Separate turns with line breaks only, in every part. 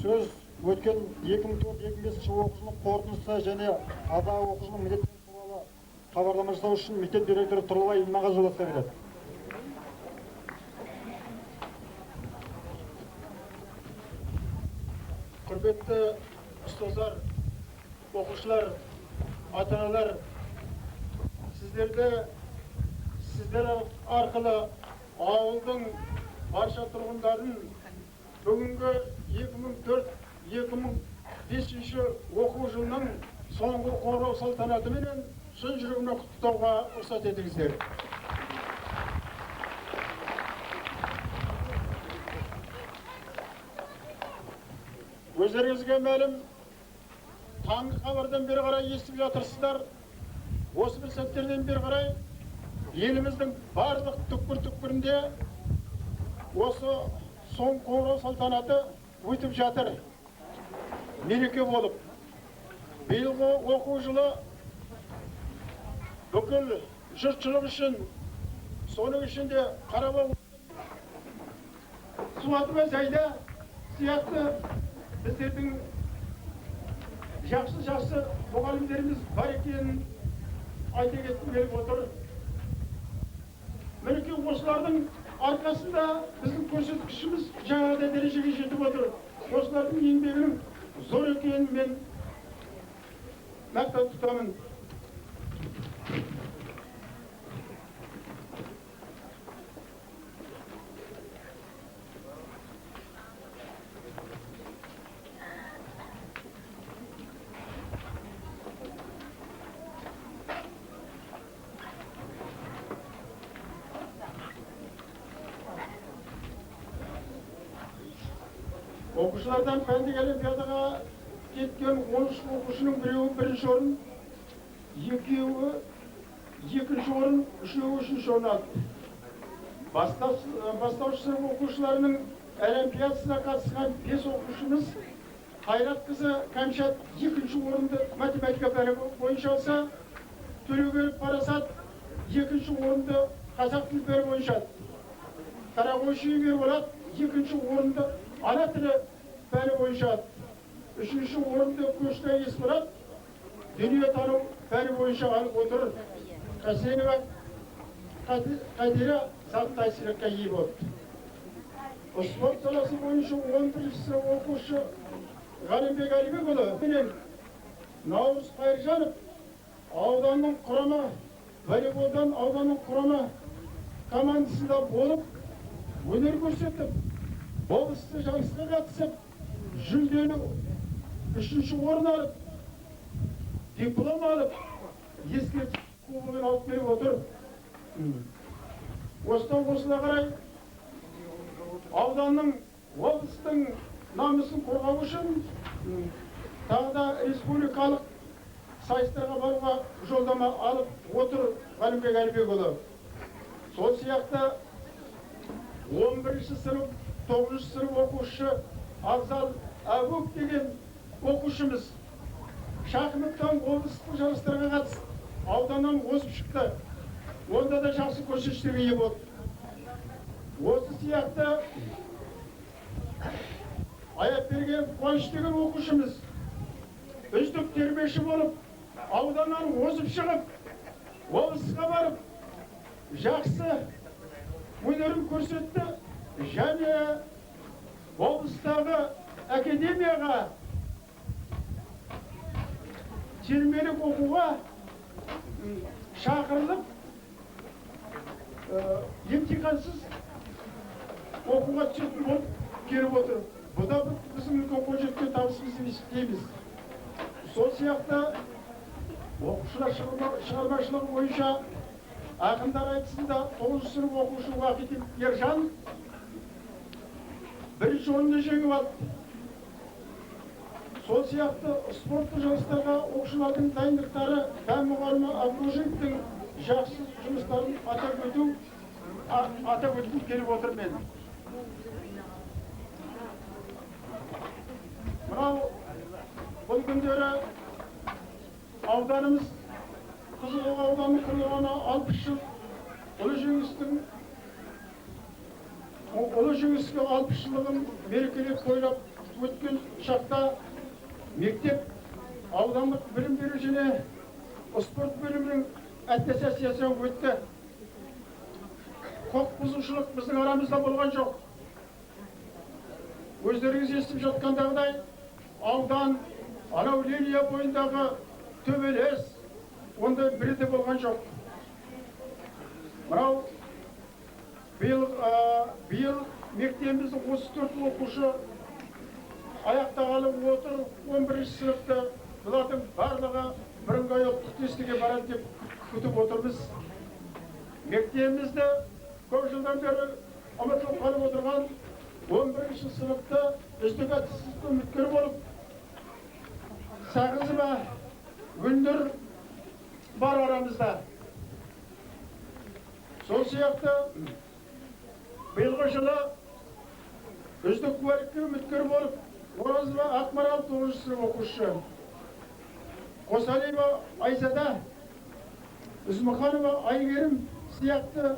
Söз өткен 2004-2005 оқу жылының қорытындысы және алдағы оқу жылының міндеттері туралы хабарлама жасау үшін мектеп директоры Тұрлыбай Иманғазыұлы сөйледі. Құрметті ұстаздар, оқушылар, ата-аналар, сіздер арқылы ауылдың барша тұрғындарын бүгінгі 2004-2005 оқу жылының соңғы қоңырау салтанатымен шын жүрегіммен құттықтауға рұқсат етіңіздер. Өздеріңізге мәлім, таңғы хабардан бері қарай естіп жатырсыздар. Осы бір сәттерден бері қарай еліміздің барлық түкпір-түкпірінде осы соң қоңырау салтанаты өтіп жатыр. Мереке болып, биылғы оқу жылы бүкіл жұртшылық үшін, соның ішінде Қарабау, Суатова Зайда сияқты біздердің жақсы мұғалімдеріміз бар екенін айта кеткім келіп отыр. Мінекей осылардың арқасында біздің көрсеткішіміз жаңағыдай дәрежеге жетіп отыр. Осылардың еңбегінің зор екенін мен мақтан тұтамын. Оқушылардан пәндік олимпиадаға кеткен 13 оқушының біреуі бірінші орын, екеуі екінші орын, үшеуі үшінші орын алды. Бастауыш сынып оқушыларының олимпиадасына қатысқан 5 оқушымыз Қайратқызы Кәмшат екінші орынды математика пәні бойынша алса, Төлеубек Парасат екінші орынды қазақ тілі пәні бойынша алды. Қарағойшы Ерболат екінші орынды ана тілі пәні бойынша алды. Үшінші орынды Көштай Есмұрат дүниетану пәні бойынша алып отыр. Қасенова Қадира заттай сыйлыққа ие болды. Спорт саласы бойынша 11-ші сынып оқушы Ғалымбек Әлібекұлы менен Наурыз Қайыржанов ауданның құрама, волейболдан ауданның құрама командасында болып, өнер көрсетіп, облыстық жарысқа қатысып, жүлделі 3-ші орын алып, диплом алып, ескерткіш кубогын алып келіп отыр. Осыдан осыла қарай ауданның, облыстың намысын қорғау үшін тағы да республикалық сайыстарға баруға жолдама алып отыр Ғалымбек Әлібекұлы. Сол сияқты 11-ші сынып, 9-ші сынып оқушы Абзал Әбуов деген оқушымыз шахматтан облыстық жарыстарға қатысып, ауданнан озып шықты. Онда да жақсы көрсеткіштерге ие болды. Осы сияқты Аяпберген Қуаныш деген оқушымыз үздік тербеші болып, ауданнан озып шығып, облысқа барып, жақсы өнерін көрсетті және облыстағы академияға термелік оқуға шақырылып, емтихансыз оқуға түсетін болып келіп отыр. Бұл да біздің үлкен қол жеткен табысымыз дейміз. Сол сияқты оқушылар шығармашылығы бойынша ақындар айтысында 9 сынып оқушы Уақит Ержан бірінші орынды жеңіп алды. Сол сияқты спорттық жарыстарға оқушылардың дайындықтары пән мұғалімі Абдужиевтің жақсы жұмыстарын атап өткім келіп отыр мен. Мынау бұл күндері ауданымыз Қызылқоға ауданы құрылғаны 60 жыл, ұлы жеңіске 60 жылдығын мерекелеп тойлап өткен шақта мектеп аудандық білім беру және спорт бөлімінің аттестациясы өтті. Құқық бұзушылық біздің арамызда болған жоқ. Өздеріңіз естіп жатқандағыдай, аудан, анау линия бойындағы төбелес, ондай бірі де болған жоқ. Мынау биыл мектебіміздің 34 оқушы аяқтағалы отыр, 11 сыныпты. Бұлардың барлығы бірыңғай ұлттық тестіге барады деп күтіп отырмыз. Мектебімізді көп жылдан бері ұмытылып қалып отырған 11 сыныпты үздік аттестатқа үміткер болып, Сағызова Гүлнұр бар арамызда. Сол сияқты биылғы жылы үздік куәлікке үміткер болып, Оразова Ақмарал 9 сынып оқушы, Қосалиева Айзада, Үзмұханова Айгерім сияқты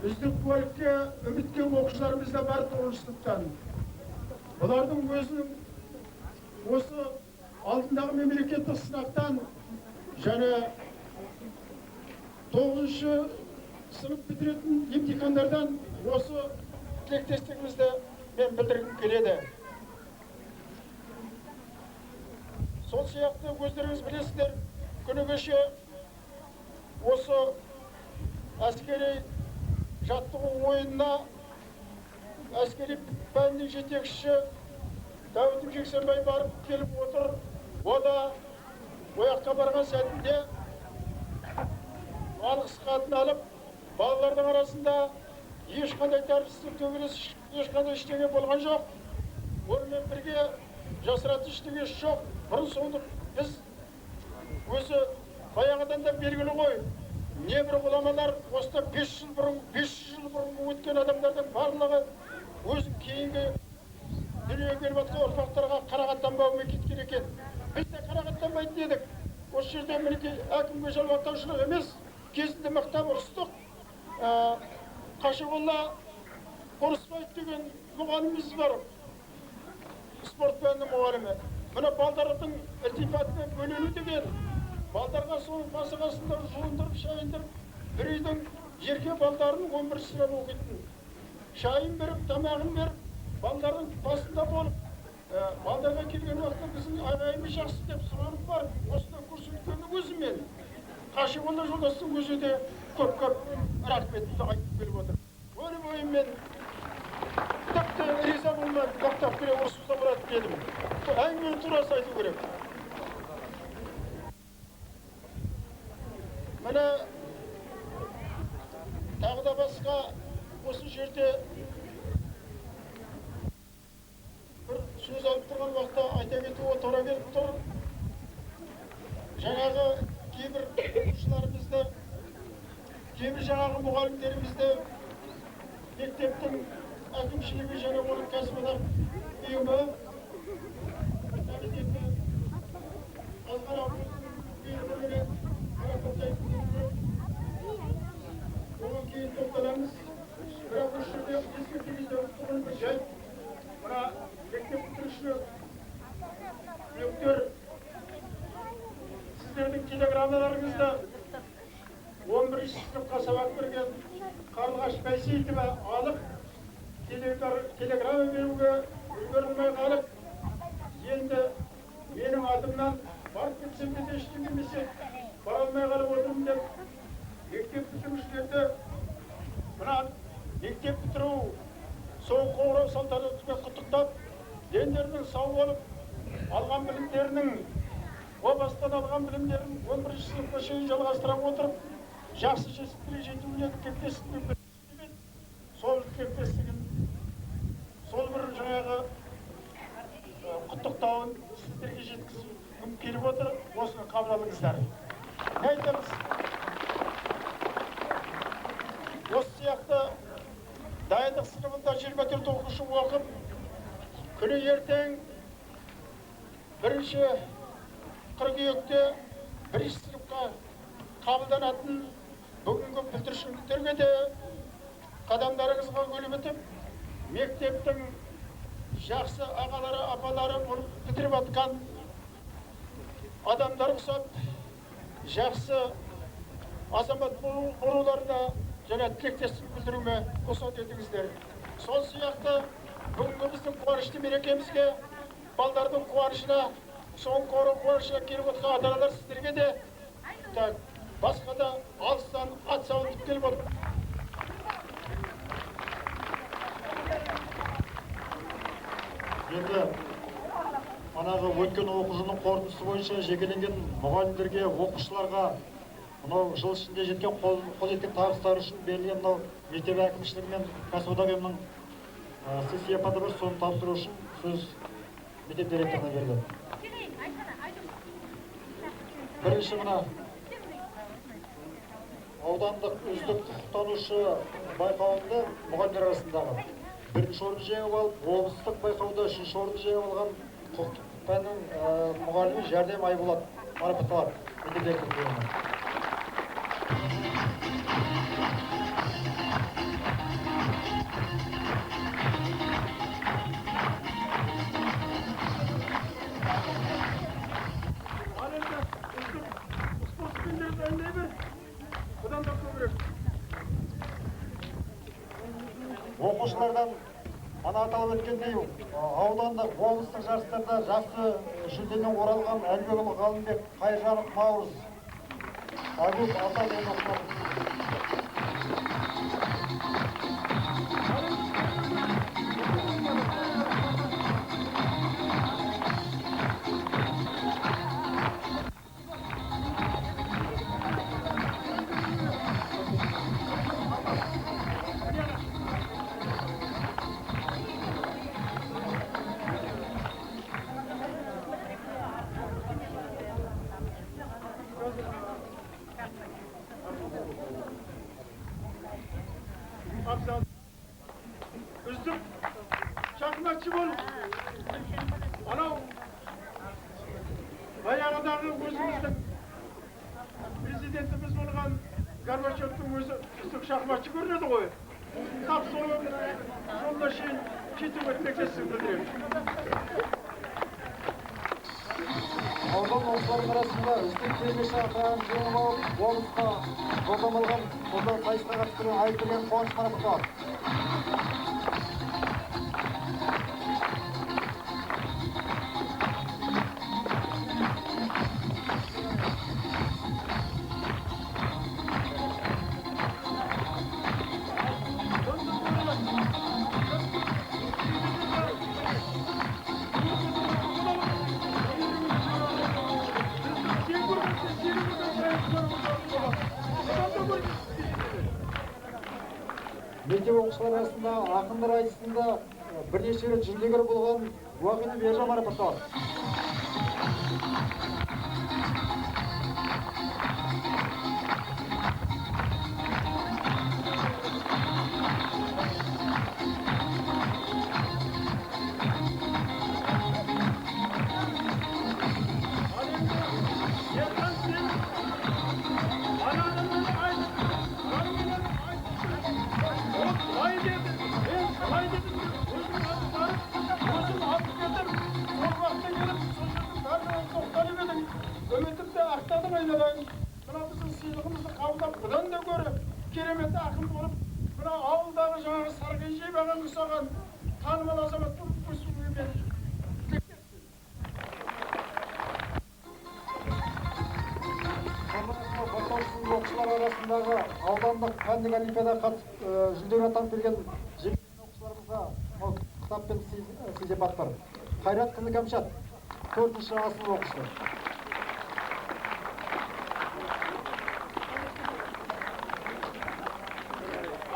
үздік куәлікке үміткер оқушыларымыз да бар 9 сыныптан. Бұлардың өзінің осы алдындағы мемлекеттік сынақтан және 9-шы сынып бітіретін емтихандардан осы тілектестігімізді мен білдіргім келеді. Сол сияқты өздеріңіз білесіздер, күні кеше осы әскери жаттығу ойынына әскери пәннің жетекшісі Дәуітім Жексенбай барып келіп отыр. Ода ояққа барған сәтінде алғыс хатын алып, балалардың арасында ешқандай тәртіпсіздік, төбелес, ешқандай ештеңе болған жоқ. Онымен бірге жасыратын ештеңе жоқ. Бұрын-соңды біз өзі баяғыдан да белгілі ғой. Небір ғұламалар осыда 500 жыл бұрын өткен адамдардың барлығы өзін кейінгі дүниеге келіп жатқан ұрпақтарға қарағаттанбауымен кеткен екен. Біз де қарағаттанбайтын едік. Осы жерде мінекей әкімге жалбақтаушылық емес, кезінде мақтап ұрыстық. Қашығұлла Қорысбаев деген мұғаліміміз бар, спорт пәнінің мұғалімі. Мына балдардың ілтипатына бөлену деген, балдарға соның басы-қасында жуындырып, шайындырып, бір үйдің жерге балдарын 11 сынып оқитын. Шайын беріп, тамағын беріп, балдардың басында болып, балдарға келген уақытта біздің ағайымыз жақсы деп сұранып бар. Осыдан көрсеткеннің өзімен Қашығұлла жолдастың өзі де көп-көп рахметімді айтып келіп отыр. Өлі бойыммен тіпті риза болмай бақтап келе ұрысымызда болады дедім. Әңгімен турасы айту керек. Міне тағы да басқа осы жерде бір сөз алып тұрған уақытта айта кетуге тура келіп тұр. Жаңағы кейбір оқушыларымызды, кейбір жаңағы мұғалімдерімізді мектептің әкімшілігі және оның кәсіподақ ұйымы комитеті оған кейін тоқталамыз. Бірақ осы жерде ескертемізде тұрған бір жайт. Мына мектеп бітірушілер жылы 11 сыныпқа сабақ берген Қарлығаш Байсейітова алық телеграмма беруге үлгерілмей қалып, енді менің атымнан барып кетсем де ештеңе демесе, бара алмай қалып отырмын деп, мектеп бітірушілерді мына мектеп бітіру соңғы қоңырау салтанатымен құттықтап, дендерінің сау болып, алған білімдерінің, о бастан алған білімдерін 11 сыныпқа шейін жалғастыра отырып, жақсы жетістіктерге жетуіне тілектестігін білдіріп, сол тілектестігін, сол бір жаңағы құттықтауын сіздерге жеткізгім келіп отыр, осыны қабыл алыңыздар. Не айтамыз? Осы сияқты дайындық сыныбында 24 оқушы оқып, күні ертең 1 қыркүйекте 1 сыныпқа қабылданатын бүгінгі бүлдіршіндерге де қадамдарыңызға көліп өтіп, мектептің жақсы ағалары, апалары болып бітіріп атқан адамдар ұқсап, жақсы азамат болуларына және тілектестік білдіруіме қосат етіңіздер. Сол сияқты бүгінгі біздің қуанышты мерекемізге, балдардың қуанышына, соңғы қуанышына келіп отқан ата-аналар сіздерге де басқа да алыстан ат салып келіп отыр.
Енді анағы өткен оқу жылының қорытындысы бойынша жекеленген мұғалімдерге, оқушыларға мынау жыл ішінде жеткен қол жеткен табыстары үшін берілген мынау мектеп әкімшілігі мен кәсіподақ ұйымының сый-сияпаты бар, соны тапсыру үшін сөз мектеп директорына беріледі. Бірінші мына аудандық үздік құқықтанушы байқауында мұғалімдер арасындағы 1-ші орынды жеңіп алып, облыстық байқауда 3-ші орынды жеңіп алған құқықтық пәннің мұғалімі Жәрдем Айболат марапатталады. Мектеп директорына. Оқушылардан ана аталып өткендей, аудандық облыстық жарыстарда жақсы жүлдемен оралған Әлбегұл Ғалымбек, Қайжанов Наурыз, Агуп Алтаймен оқытады.
Üzdüm, şahmatçı bol. Anam, bayağıдағы өзіміздің президентimiz болған Горбачевтың өзі үздік шахматчы көрінеді ғой. Тап соны жолына шейін жетуге тілектестігін білдіремін.
Аудан оқушылардың арасында үздік термеші атағын жеңіп алып, облысқа жолдама алған футбол сайысына қатысқан Айберген Қуаныш марапатталады. Мектеп оқушылар арасында ақындар айтысында бірнеше рет жүлдегер болған Уақиды Ержан марапатталады.
Ümit'im de aktardım aynadan. сыйлығымызды қабылдап, бұдан да көрі керемет ақын болып, мына ауылдағы жаңағы сарғайжай баған ұсаған танымал азамат болып өсуге мен
оқушылар арасындағы аудандық пәндік олимпиадаға қатысып жүлдеге атанып келген жеңіл оқушыларымызға кітап пен сый-сияпат бар. Қайратқызы Кәмшат, 4-ші А сынып оқушысы.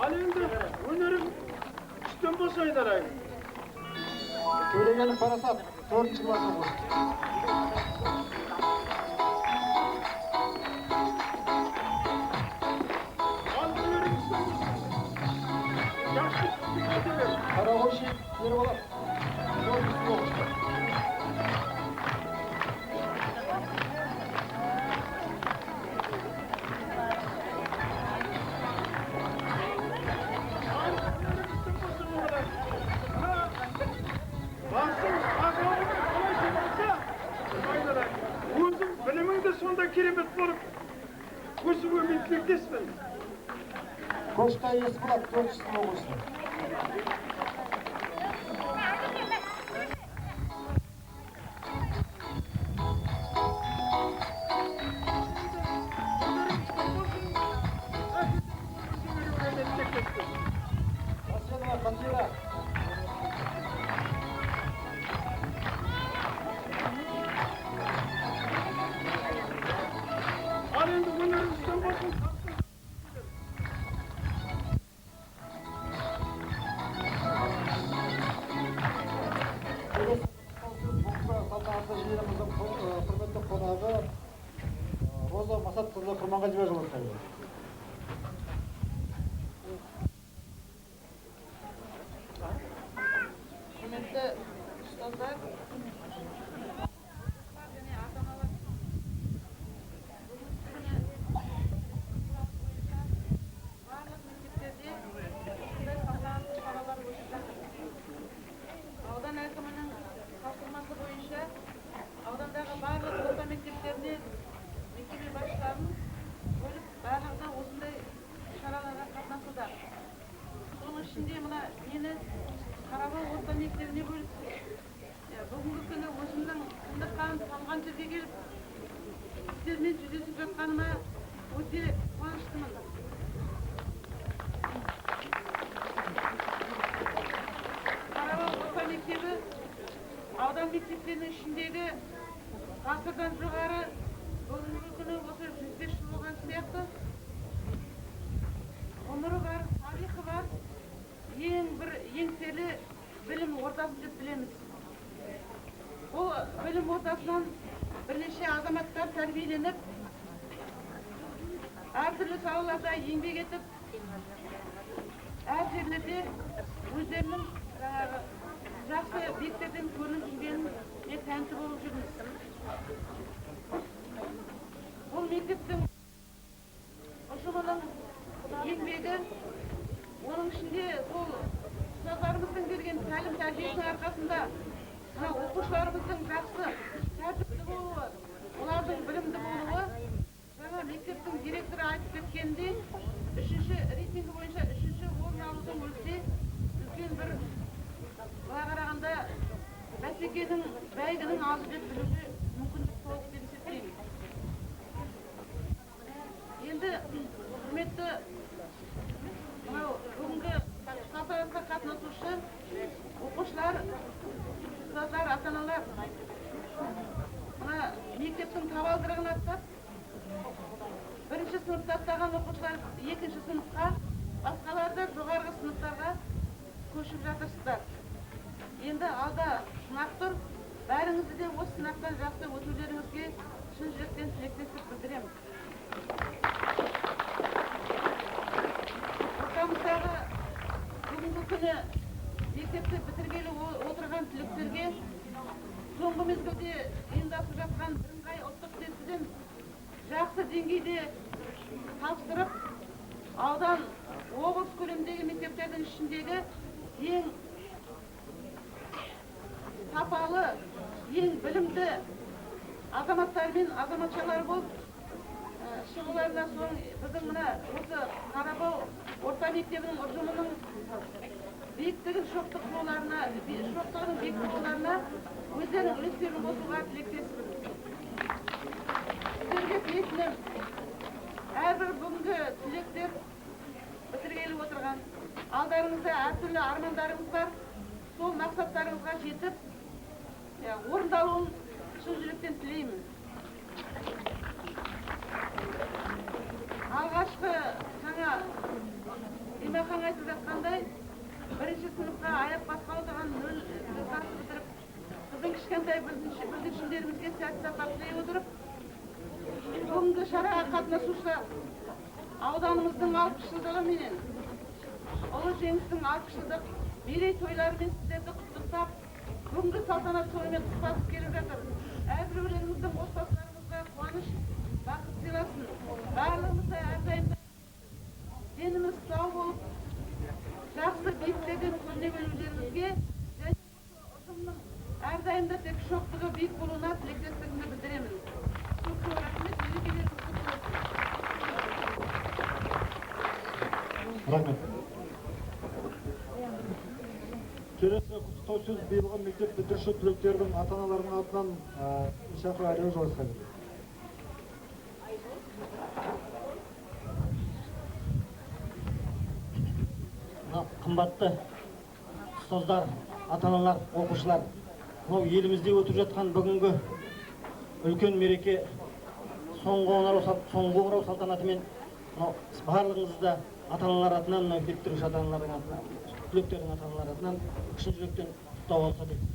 Ал енді өнерің үстен болса айдарайын.
Төлегенов Парасат, 4-ші класс оқушысы. Қарағойшы Ерболат, 4-ші сынып оқушысы.
Өзің біліміңді сонда керемет болып, өсуге мен тілектеспін.
Қоштай Есболат, 4-ші сынып оқушысы. Асенова Қатира.
Ал енді өнерің үстен болсын.
Салтанатты жиынымыздың құрметті қонағы Роза Масатқызы Құрманғазиева жолдастайды.
Құрметті ұстаздар, және ата-аналар, барлық мектептерде осындай салтанатты шаралар өтіп жатыр. Аудан әкімінің тапсырмасы бойынша аудандағы барлық орта мектептеріне мектеп басшыларын бөліп, барлығы осындай шараларға қатынасуда. Соның ішінде мына мені Қарабал орта мектебіне бөліп, бүгінгі күні өзімнің қиындыққан, салған жерге келіп, сіздермен жүздесіп жатқаныма өте қуаныштымын. Қарабал орта мектебі аудан мектептерінің ішіндегі ғасырдан жоғары бүгінгі күні осы 105 жыл болған сияқты ғұмыры бар, тарихы бар, ең бір еңселі білім ордасы деп білеміз. Бұл білім ордасынан бірнеше азаматтар тәрбиеленіп, әртүрлі салаларда еңбек етіп, әр жерлерде өздерінің жақсы биіктерден көрініп жүргеніне тәнті болып жүрміз. Бұл мектептің ұжымының еңбегі, оның ішінде сол ұстаздарымыздың берген тәлім-тәрбиесінің арқасында оқушыларымыздың жақсы тәртіпті болуы, олардың білімді болуы, жаңа мектептің директоры айтып кеткенде, рейтингі бойынша 3-ші орын алудың өзі үлкен бір, былай қарағанда бәсекенің, бәйгінің азы деп білуге мүмкіндік туады деп есептеймін. Енді құрметті бүгінгі салтанатқа қатынасушы оқушылар, ұстаздар, ата-аналар, мына мектептің табалдырығын аттап, 1-ші сыныпта аттаған оқушылар 2-ші сыныпқа, басқалары да жоғарғы сыныптарға көшіп жатырсыздар. Енді алда сынақ тұр, бәріңізді де осы сынақтан жақсы өтулеріңізге шын жүректен тілектестік білдіремін. Ортамыздағы бүгінгі күні мектепті бітіргелі отырған түлектерге соңғы мезгілде ұйымдасып жатқан бірыңғай ұлттық тестіден жақсы деңгейде тапсырып, аудан облыс көлеміндегі мектептердің ішіндегі ең сапалы, ең білімді азаматтар мен азаматшалар болып шығуларына соң біздің мына осы Қарабау орта мектебінің ұжымының биіктігін шоқтық болуларына, шоқтығының биік болуларына өздерінің үлестерін қосуға тілектеспін. Сіздерге тілейтінім, әрбір бүгінгі түлектер бітіргелі отырған, алдарыңызда әртүрлі армандарыңыз бар, сол мақсаттарыңызға жетіп, орындалуын шын жүректен тілеймін. Алғашқы жаңа Имахан айтып жатқандай, бірінші сыныпқа аяқ басқалы тұрған 0 класты бітіріп, біздің кішкентай бүлдіршіндерімізге сәт-сапар тілей отырып, бүгінгі шараға қатынасушы ауданымыздың 60 жылдығы менен, ұлы жеңістің 60 жылдық мерейтойларымен сіздерді құттықтап, бүгінгі салтанат тойымен құттықтасып келіп жатыр. Әрбіреулеріңіздің отбасыларыңызға қуаныш, бақыт сыйласын. Барлығымызда әрдайым деніміз сау болып, жақсы биіктерден көріне білулеріңізге және ұжымның әрдайымда тек шоқтығы биік болуына тілектестігімді білдіремін. Көп рахмет, мерекелеріңіз құтты болсын.
Рахмет. Келесі құттықтау сөз биылғы мектеп бітіруші түлектердің ата-аналарының атынан Ишақова Әлеу Жоласқа келді.
Қымбатты ұстаздар, ата-аналар, оқушылар, елімізде өтіп жатқан бүгінгі үлкен мереке соңғы қоңырау салтанатымен барлығыңызды ата-аналар атынан, мектеп бітіруші ата-аналардың атынан, түлектердің ата-аналар атынан шын жүректен құттықтау алса деймін.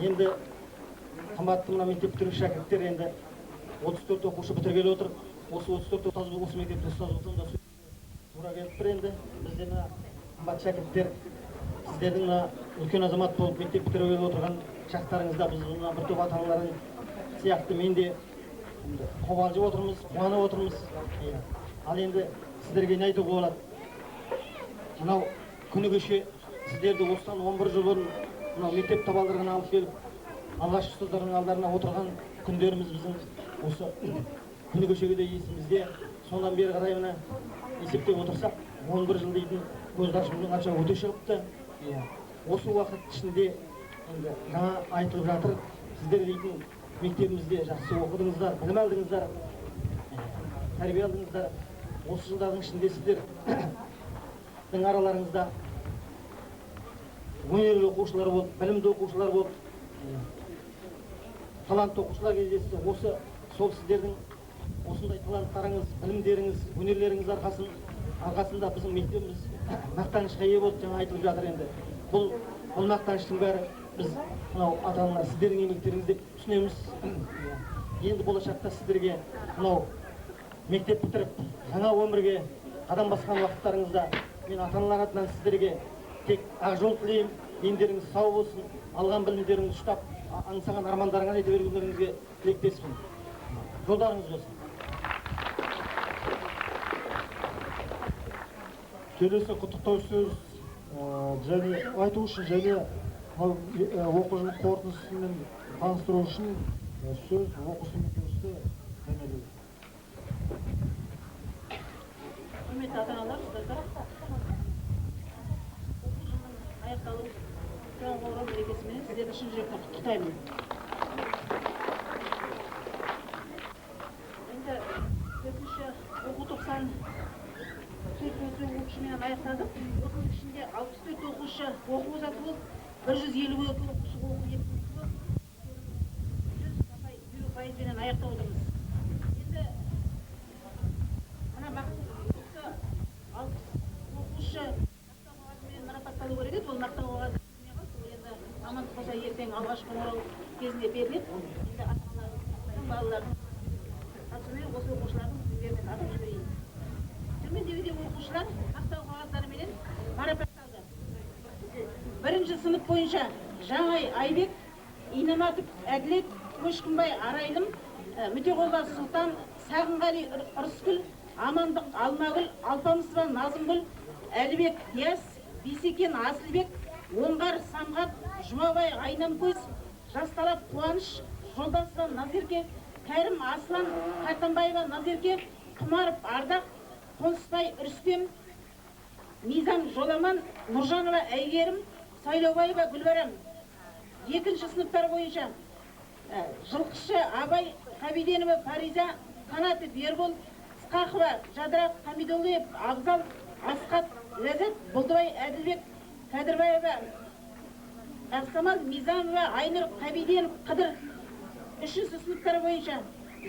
Енді қымбатты мына мектеп бітіруші шәкірттер енді 34 оқушы бітіргелі отыр. Осы 34 ұстаз осы мектепте ұстаз болсам да тура келіп тұр енді. Бізде мына қымбатты шәкірттер, сіздердің мына үлкен азамат болып мектеп бітіргелі отырған шақтарыңызда біз мына бір топ ата-аналарың сияқты мен де қобалжып отырмыз, қуанып отырмыз. Ал енді сіздерге не айтуға болады? Мынау күні кеше сіздерді осыдан 11 жыл бұрын мынау мектеп табалдырығына алып келіп, алғашқы ұстаздардың алдарына отырған күндеріміз біздің осы күні кешегі де есімізде. Сондан бері қарай мына есептеп отырсақ, 11 жыл дейтін көзді ашып қанша өте шығыпты. Осы уақыт ішінде енді жаңа айтылып жатыр, сіздер дейтін мектебімізде жақсы оқыдыңыздар, білім алдыңыздар, тәрбие алдыңыздар. Осы жылдардың ішінде сіздердің араларыңызда өнерлі оқушылар болып, білімді оқушылар болып, талантты оқушылар кездесті. Осы сол сіздердің осындай таланттарыңыз, білімдеріңіз, өнерлеріңіз арқасында біздің мектебіміз мақтанышқа ие болды. Жаңа айтылып жатыр енді. Бұл мақтаныштың бәрі біз мынау ата-аналар сіздердің еңбектеріңіз деп түсінеміз. Енді болашақта сіздерге мынау мектеп бітіріп, жаңа өмірге қадам басқан уақыттарыңызда мен ата-аналар атынан сіздерге тек ақ жол тілеймін. Дендеріңіз сау болсын, алған білімдеріңізді ұштап, аңсаған армандарыңа жете бергендеріңізге тілектеспін. Жолдарыңыз болсын.
Келесі құттықтау сөз және айту үшін және оқу жылы қорытындысымен таныстыру үшін сөз оқушы мектебішті Жәнелеу.
Құрметті ата-аналар, ұстаздар, оқу жылының аяқталу соңғы қоңырау мерекесімен сіздерді шын жүректен құттықтаймын. Енді төртінші оқу тоқсан оқушымен аяқтадық. Осының ішінде 64 оқушы оқу озаты болып, 152 оқушы оқу епсіз болып, 100% аяқтап отырмыз. Енді мына осы 60 оқушы мақтау қағазымен марапатталу керек еді. Ол мақтау қағазы енді амандық болса ертең алғашқы қоңырау кезінде беріледі. Енді ата-аналардың, балалардың қатысуымен осы оқушылардың өздеріне атап жіберейін. Төмендегідегі оқушылар мақтау қағаздарымен марапатталды. Бірінші сынып бойынша Жаңай Айбек, Инаматов Әділет, Көшкінбай Арайлым, Мүтеғолла Сұлтан, Сағынғали Ырысгүл, Амандық Алмагүл, Алпамысова Назымгүл, Әлібек Диас, Бейсекен Асылбек, Оңғар Самғат, Жұмабай Айнамкөз, Жасталап Қуаныш, Жолдасова Назерке, Кәрім Аслан, Қартанбаева Назерке, Құмаров Ардақ, Қонысбай Үрістем, Мизан Жоламан, Нұржанова Әйгерім, Сайлаубаева Гүлбарам. Екінші сыныптар бойынша Жылқышы Абай, Қабиденова Фариза, Қанатов Ербол, Сқақова Жадырақ, Хамидоллаев Абзал, Асқат Ләззат, Бұлдыбай Әділбек, Кәдірбаева Ақсамал, Мизанова Айнұр, Қабиденов Қыдыр. Үшінші сыныптар бойынша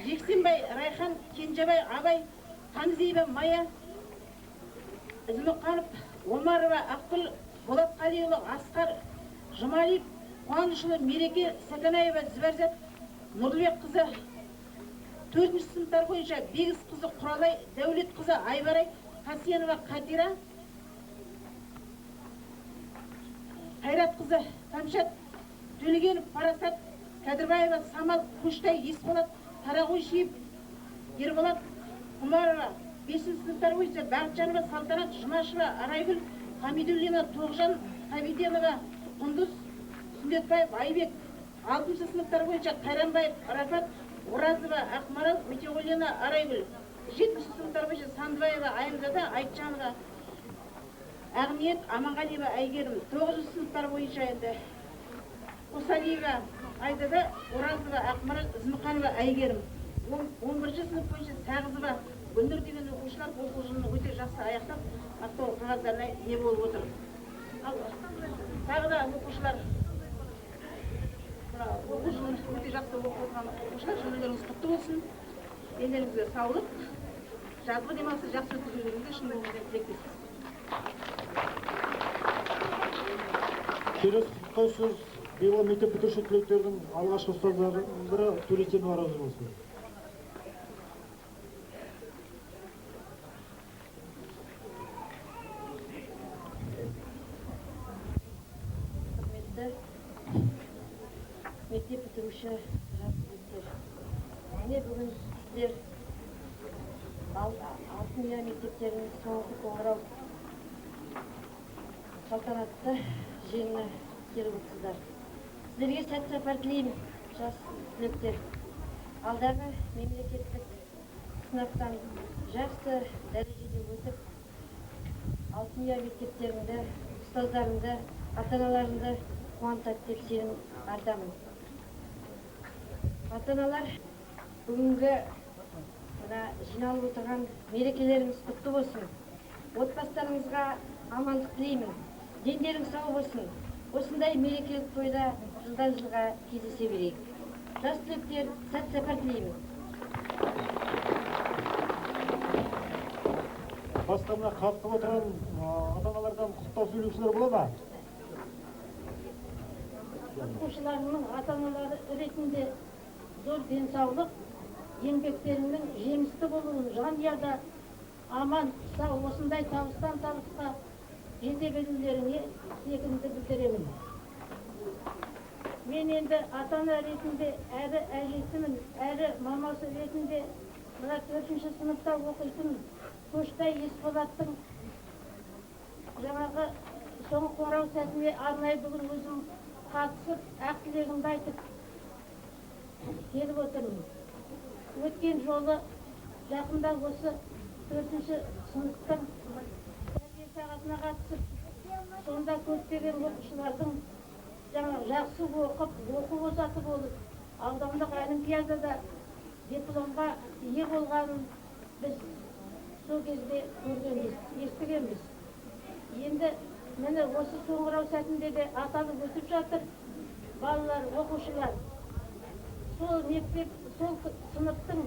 Жексенбай Райхан, Кенжабай Абай, Хамзиева Майя, Ізмұқанов Омарова Ақгүл, Болатқалиұлы Асқар, Жұмалиев Қуанышұлы Мереке, Сәкенаева Зүбәрзат, Нұрлыбек қызы. Төртінші сыныптар бойынша Бегіз қызы Құралай, Дәулет қызы Айбарай, Қасиянова Қатира, Қайрат қызы Камшат, Төлегенов Парасат, Кәдірбаева Самал, Көштай Есболат, Тарағойшиев Ерболат, Құмарова. Бесінші сыныптар бойынша Бақытжанова Салтанат, Жұмашева Арайгүл, Хамидуллина Тоғжан, Қабиденова Құндыз, Сүндетбаев Айбек. Алтыншы сыныптар бойынша Қайранбаев Арафат, Оразова Ақмарал, Метеғолина Арайгүл. Жетінші сыныптар бойынша Сандыбаева Айымзада, Айтжанова Ағниет, Аманғалиева Әйгерім. Тоғызыншы сыныптар бойынша енді Қосалиева Айдада, Оразова Ақмарал, Ізмұқанова Әйгерім. 11-ші сынып бойынша Сағызова Гүлнұр деген оқушылар оқу жылын өте жақсы аяқтап, ақтау қағаздарына ие болып отыр. Тағы да оқушылар оқу жылын өте жақсы оқып отырған оқушылар жөнелеріңіз құтты болсын. Денелеріңізге саулық, жазғы демалысты жақсы өткізулеріңізге шын көңілден тілектеспіз.
Келесі құттықтау сөз биылғы мектеп бітіруші түлектердің алғашқы ұстаздарының бірі Төлетенова Роза болсын.
Мектеп бітіруші жас түлектер. Міне бүгін сіздер алтын ұя мектептерінің соңғы қоңырау салтанатты жиынына келіп отырсыздар. Сіздерге сәт сапар тілеймін, жас түлектер. Алдағы мемлекеттік сынақтан жақсы дәрежеде өтіп, алтын ұя мектептеріңді, ұстаздарыңды, ата-аналарыңды қуантады деп сенім артамын. Ата-аналар, бүгінгі жиналып отырған мерекелеріңіз құтты болсын. Отбасыларыңызға амандық тілеймін. Дендерің сау болсын. Осындай мерекелік тойда жылдан жылға кездесе берейік. Жас түлектер, сәт сапар тілеймін.
Басқа мына қатысып отырған ата-аналардан құттықтау сөйлеушілер бола ма?
Оқушыларының ата-аналары ретінде зор денсаулық, еңбектерінің жемісті болуын, жанұяда аман, сау, осындай табыстан табысқа жете берулеріне тілегімді білдіремін. Мен енді ата-ана ретінде әрі әжесімін, әрі мамасы ретінде мына 4-ші сыныпта оқитын Көштай Есболаттың жаңағы соңғы қоңырау сәтіне арнайы бүгін өзім қатысып, ақ тілегімді айтып келіп отырмын. Өткен жолы жақында осы 4-ші сыныптың тәрбие сағатына қатысып, сонда көптеген оқушылардың жақсы оқу озаты болып, аудандық олимпиадада дипломға ие болғанын біз сол кезде көргенбіз, естігенбіз. Енді міне осы қоңырау сәтінде де аталып өтіп жатыр. Балалар, оқушылар сол мектеп, сол сыныптың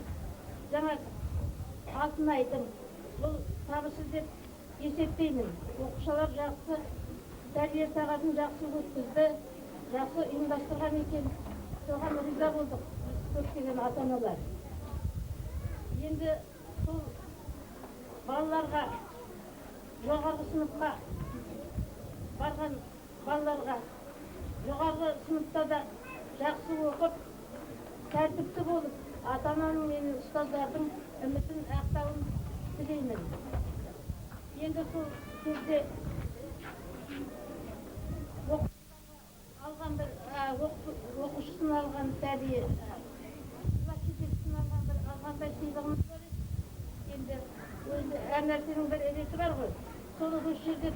жаңа алтын айдың бұл табысы деп есептеймін. Оқушылар жақсы тәрбие сағатын жақсы өткізді, жақсы ұйымдастырған екен. Соған риза болдық көптеген ата-аналар. Енді сол балаларға, жоғарғы сыныпқа барған балаларға, жоғарғы сыныпта да жақсы оқып, тәртіпті болып, ата-ананың мен ұстаздардың үмітін ақтауын тілеймін. Енді сол кезде оқушысын алған тәрбие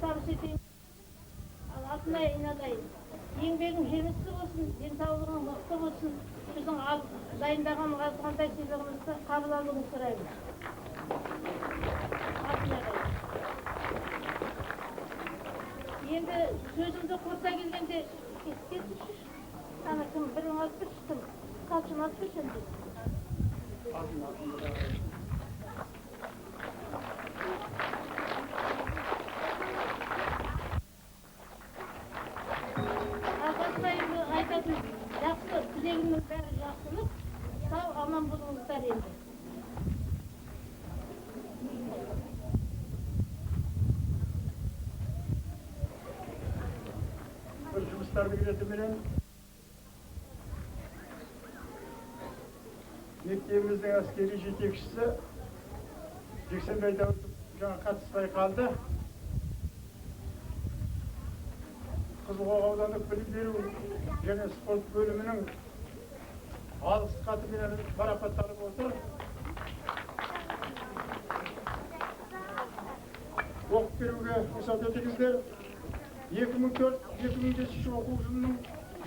табыс етейін. Ал алтынай айналайын. Еңбегің жемісті болсын, денсаулығың мықты болсын. Біздің дайындаған азғантай сыйлығымызды қабыл алуыңызды сұраймыз. Енді сөзімді қорыта келгенде кетсінші. Ана кім бірін алып тұршы, кім қалшын алып тұршы енді. Алғашқайымды айтатын жақсы тілегімнің бәрі жақсылық, сау аман болыңыздар енді.
Бір жұмыстарды келетіменен мектебіміздің әскери жетекшісі Жексенбай Дәуітов жаңа қатыспай қалды. Қызылқоға аудандық білім беру және спорт бөлімінің алғыс хатымен марапатталып отыр. Оқып беруге рұқсат етіңіздер. 2004-2005 оқу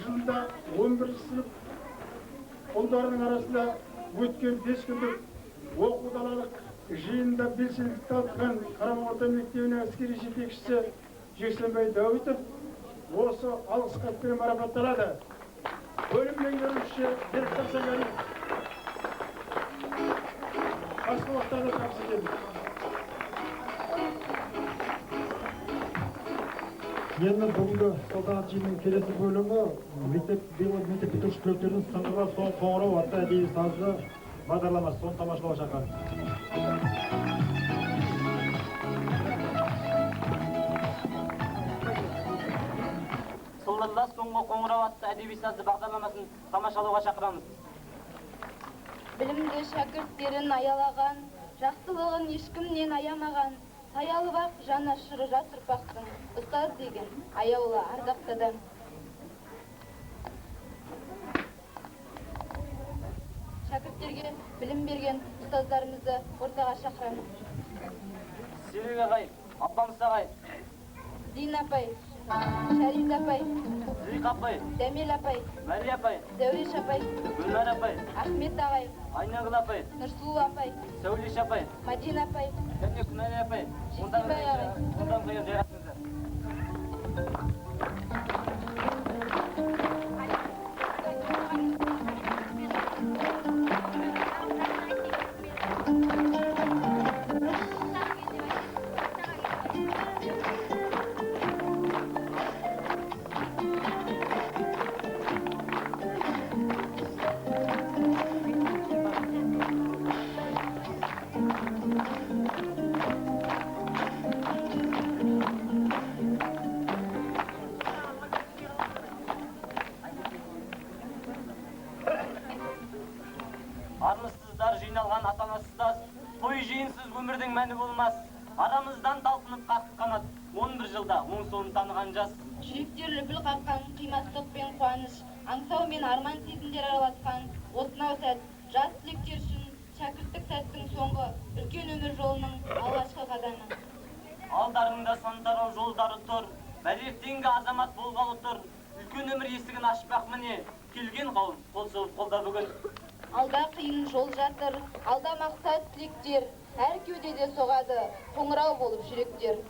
жылында 11 сынып ұлдарының арасында өткен 5 күндік оқу-далалық жиында белсенділік танытқан Қарамағорта мектебінің әскери жетекшісі Жексенбай Дәуітов осы алғыс хатпен марапатталады. Бөлім меңгерушісі Берік Сарсанғалиев басқа уақыттарда табыс етеміз.
Енді бүгінгі салтанат жиынның келесі бөлімі мектеп бітіруші түлектердің сыңғырлар соң қоңырау атты әдеби сазды бағдарламасы, соны тамашалауға шақырамыз.
Сылдырлас соңғы қоңырау атты әдеби сазды бағдарламасын тамашалауға шақырамыз.
Білімді шәкірттерін аялаған, жақсылығын ешкімнен аямаған, саялы бақ жанашыры жас ұрпақтың, ұстаз деген аяулы ардақты адам. Шәкірттерге білім берген ұстаздарымызды ортаға шақырамыз.
Серік ағай, апамыз ағай.
Зейін апай, Шәриф апай,
Зейік апай,
Дәмел апай,
Мәри апай,
Дәуреш апай,
Гүлнар апай,
Ахмет ағай,
Айнагүл апай,
Нұрсұлу апай,
Сәулеш апай,
Мадина апай,
және Күнәлі апай.
Жексенбай ағай.
Ондан қиын жайрасыңыздар. Армысыздар жиналған ата-анасыздар, той жиынсыз өмірдің мәні болмас. Арамыздан талпынып қақтық қанат, 11 жылда оң соңын таныған жас.
Жүректер лүпіл қаққан қимастық пен қуаныш, аңсау мен арман сезімдер араласқан осынау сәт, жас түлектер үшін шәкірттік сәттің соңғы үлкен өмір жолының алғашқы қадамы.
Алдарыңда сан тарау жолдары тұр, бәлектенгі азамат болғалы тұр. Үлкен өмір есігін ашпақ міне, келген қауым қол соғып қолда бүгін.
Алда қиын жол жатыр, алда мақсат тілектер, әр кеудеде соғады, қоңырау болып жүректер.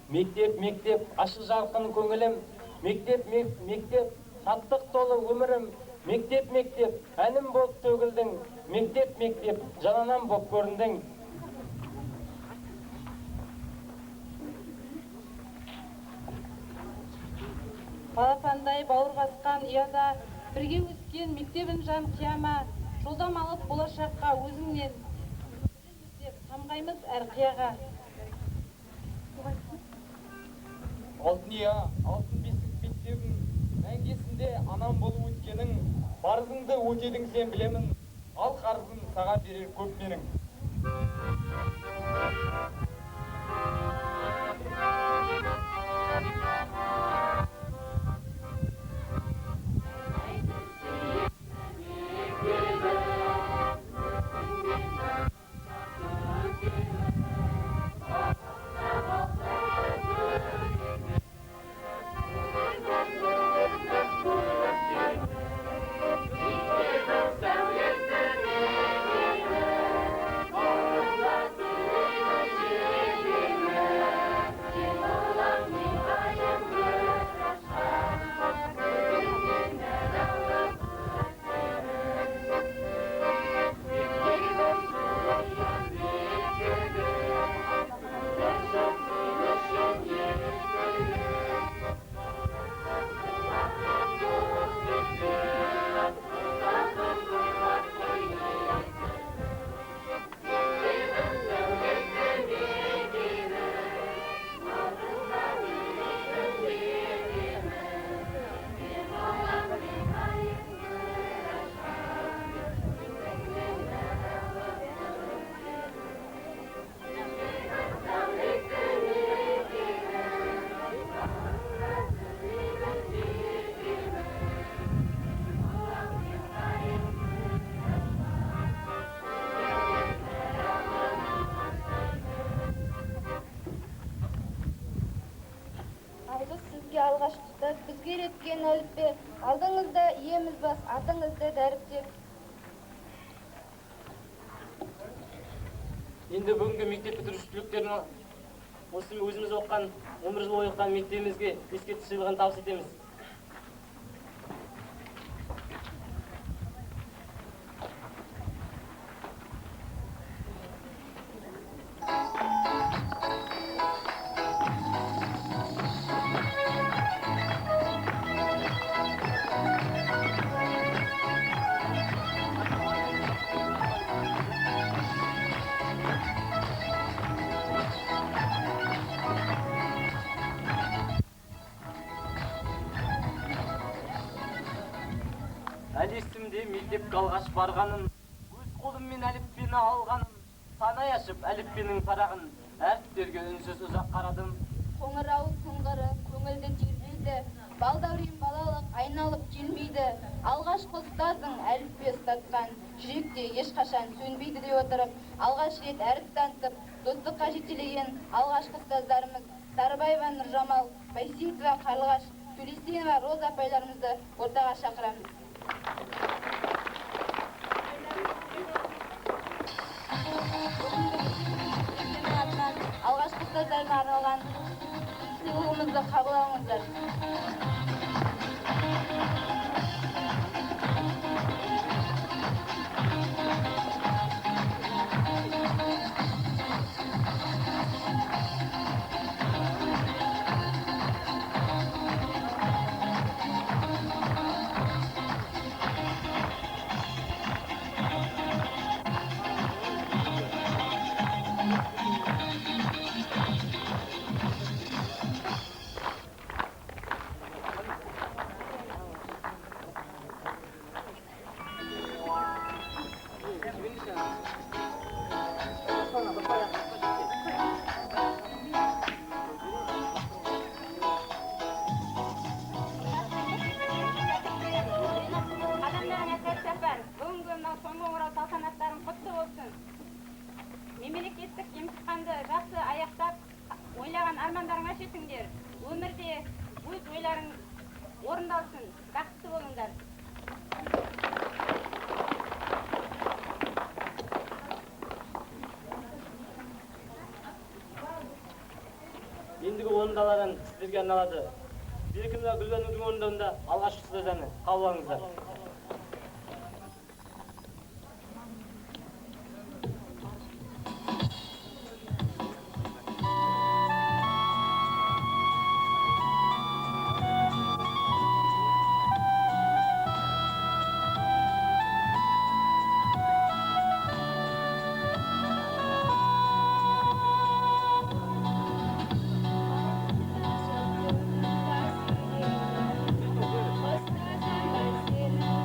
Мектеп, мектеп, ашық жарқын көңілім, мектеп, мектеп, шаттық толы өмірім, мектеп, мектеп, әнім болып төгілдің, мектеп, мектеп, жананам болып көріндің.
Балапандай бауыр басқан ұяда, бірге өскен мектебін жан қияма, жолдам алып болашаққа өзіңнен білім іздеп самғаймыз әр қияға.
Алтын ұя, алтын бесік мектебім, мәңгесінде анам болып өткенің, парызыңды өтедің сен білемін, ал қарызын саған берер көп менің.
бізге алғашқы ұстаз, бізге үйреткен әліппе, алдыңызда иеміз бас, артыңызда дәріптеп.
Енді бүгінгі мектеп бітіруші түлектерін осы өзіміз оқыған, 11 жыл бойы оқыған мектебімізге ескерткіш сыйлығын табыс етеміз. Әлі есімде мектепке алғаш барғаным, өз қолыммен әліппені алғаным, санай ашып әліппенің парағын, әріптерге үнсіз ұзақ қарадым.
Қоңырау сыңғыры көңілді тербейді, балдәурен балалық айналып келмейді. Алғашқы ұстазың әліппе ұстатқан, жүректе ешқашан сөнбейді де отырып, алғаш рет әріп танытып, достыққа жетелеген алғашқы ұстаздарымыз Сарыбаева Нұржамал, Байсейітова Қарлығаш, Төлесенова Роза апайларымызды ортаға шақырамыз. Алғашқы ұстаздарына арналған сыйлығымызды қабыл алыңыздар.
Мемлекеттік емтиханды жақсы аяқтап, ойлаған армандарыңа жетіңдер. Өмірде өз ойларың орындалсын. Бақытты болыңдар.
Ендігі орындаларын сіздерге арналады. Беркінова Гүлбанудың орындауында алғашқы ұстаз әні қабыл алыңыздар.
Остазым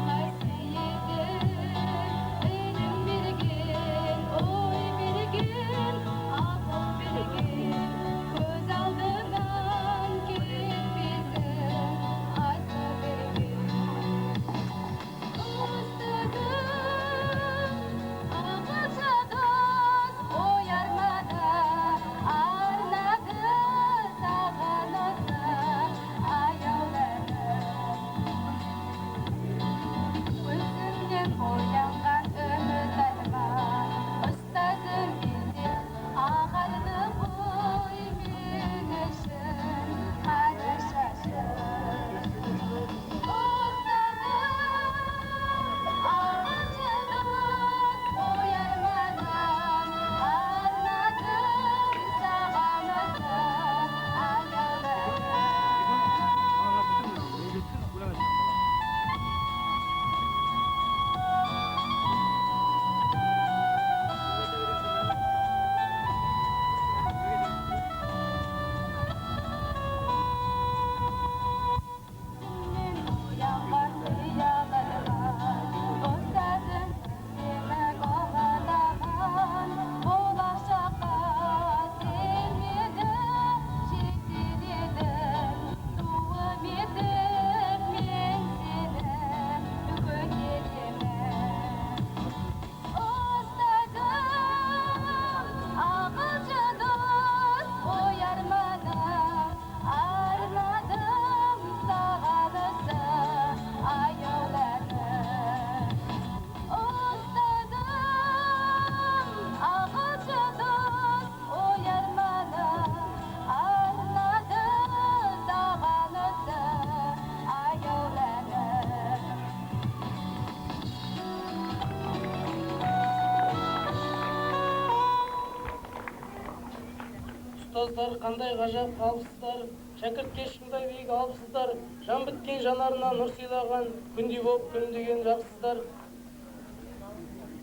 ұстаздар қандай ғажап алыпсыздар, шәкіртке шыңдай биік алыпсыздар, жан біткен жанарына нұр сыйлаған, күндей болып күлімдеген жақсыздар.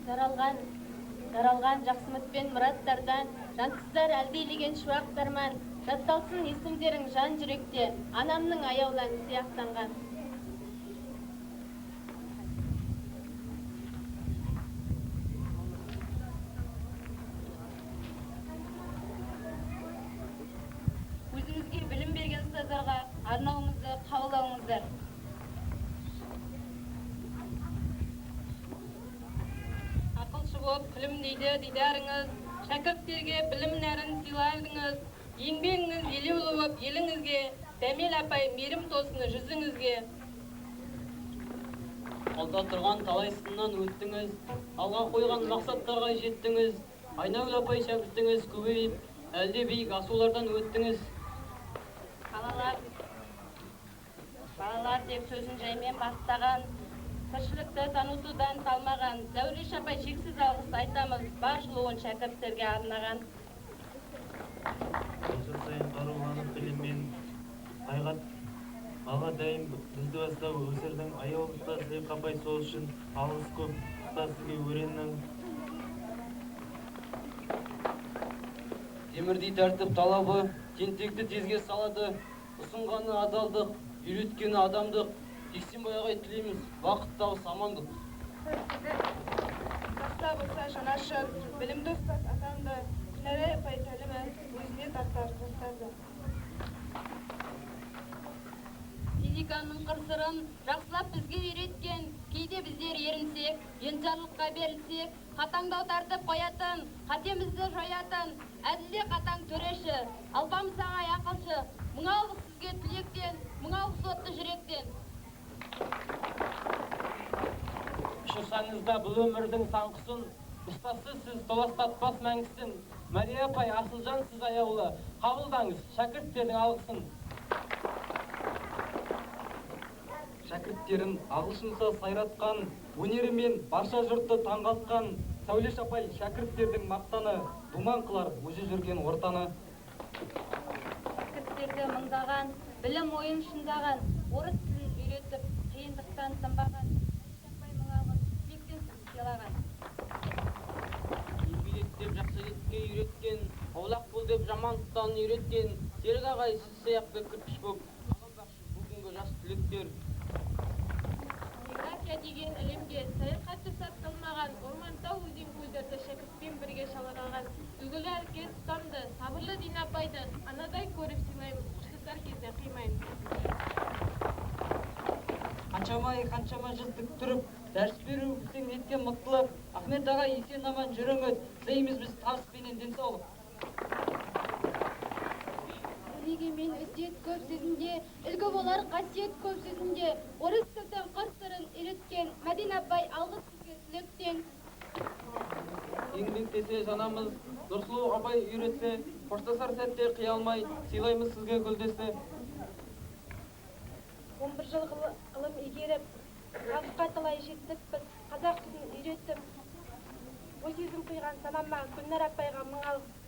Жаралған жақсы үмітпен мұраттардан, жансыздар әлдейлеген шуақтарман, жатталсын есімдерің жан жүректе, анамның аяулан сияқтанған.
Өзіңізге білім берген ұстаздарға арнауыңызды қабыл алыңыздар.
Ақылшы болып күлімдейді дидарыңыз, шәкірттерге білім нәрін сыйлардыңыз, еңбегіңіз елеулі болып еліңізге, Дәмел апай мерім тосын жүзіңізге.
Алда тұрған талай сыннан өттіңіз, алға қойған мақсаттарға жеттіңіз, Айнагүл апай шәкіртіңіз көбейіп, әлде биік асулардан өттіңіз.
Балалар деп сөзін жаймен бастаған, тіршілікті танытудан талмаған, Зәуреш апай шексіз алғыс айтамыз, бар жылуын шәкірттерге арнаған.
Жыл сайын қаруланып біліммен алға дайын бізді бастау өсірдің. Аяулы ұстаз Зейнеп апай сол үшін алғыс көп. Ұстаз сізге өреннің.
Темірдей тәртіп талабы, тентекті тезге салады, ұсынғаны адалдық, үйреткені адамдық. Жексенбай ағай тілейміз, бақыт табыс амандық.
Таста болса жанашыр, білімді ұстаз атанды, Күнәрай апай тәлімі өзіне тартар достарды.
Физиканың қыр-сырын жақсылап бізге үйреткен, кейде біздер ерінсек, енжарлыққа берілсек, қатаңдау тартып қоятын, қатемізді жоятын, әділде қатаң төреші, алпамыс ағай ақылшы, мың алғыс сізге тілектен, мың алғыс отты жүректен.
Ұшырсаңыз да бұл өмірдің саңқысын, ұстасы сіз толастатпас мәңгісін. Мария апай Асылжан сіз аяулы, қабылдаңыз шәкірттердің алғысын.
Шәкірттерін ағылшынша сайратқан, өнерімен барша жұртты таңғалтқан, Сәулеш апай шәкірттердің мақтаны, думан қылар өзі жүрген ортаны.
Шәкірттерді мыңдаған, білім ойын шындаған, орыс тілін үйретіп, қиындықтан тынбаған, Сәулеш мың алғыс, тілектен сіз сыйлаған.
Еңбек деп жақсы етке үйреткен, аулақ бол деп жамандықтан үйреткен, Серік ағай сіз сияқты кірпіш боп, қаланбақшы бүгінгі жас түлектер.
География деген әлемге саяхат жасап талмаған, орман тау өзен көлдерді шәкіртпен бірге шалараған, үлгілі әрекет ұстамды, сабырлы Дина апайды, анадай көріп сыйлаймыз, қырсыздар кезде қимаймыз.
Қаншама жыл тік тұрып, дәріс беру біздің еткен мықтылық, Ахмет ағай есен аман жүріңіз, тілейміз біз табыспенен денсаулық.
Неге мен өсиет көп сөзінде, үлгі болар қасиет көп сөзінде, орыс тілдің қыр-сырын үйреткен, Мәдина апай алғыс сізге тілектен.
Еңбектесе жанамыз, Нұрсұлу апай үйретсе, қоштасар сәтте қиялмай, сыйлаймыз сізге гүлдесті.
11 жыл ғылым игеріп, ғарышқа талай жеттік біз, қазақ тілін үйретіп. Ой сезім құйған санама Гүлнәр апайға мың алғыс.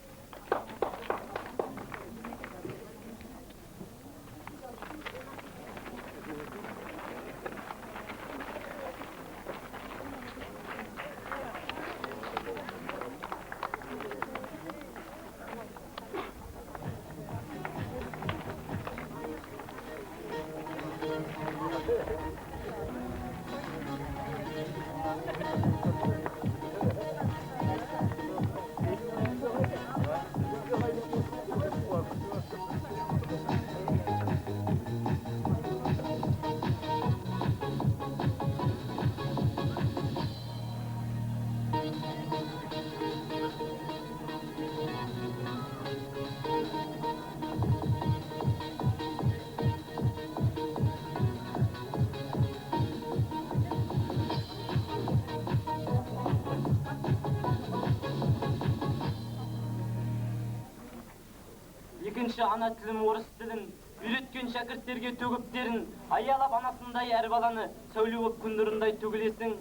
Екінші ана тілін орыс тілін, үйреткен шәкірттерге төгіптерін, аялап анасындай әр баланы, сәуле боп күн нұрындай төгілесің.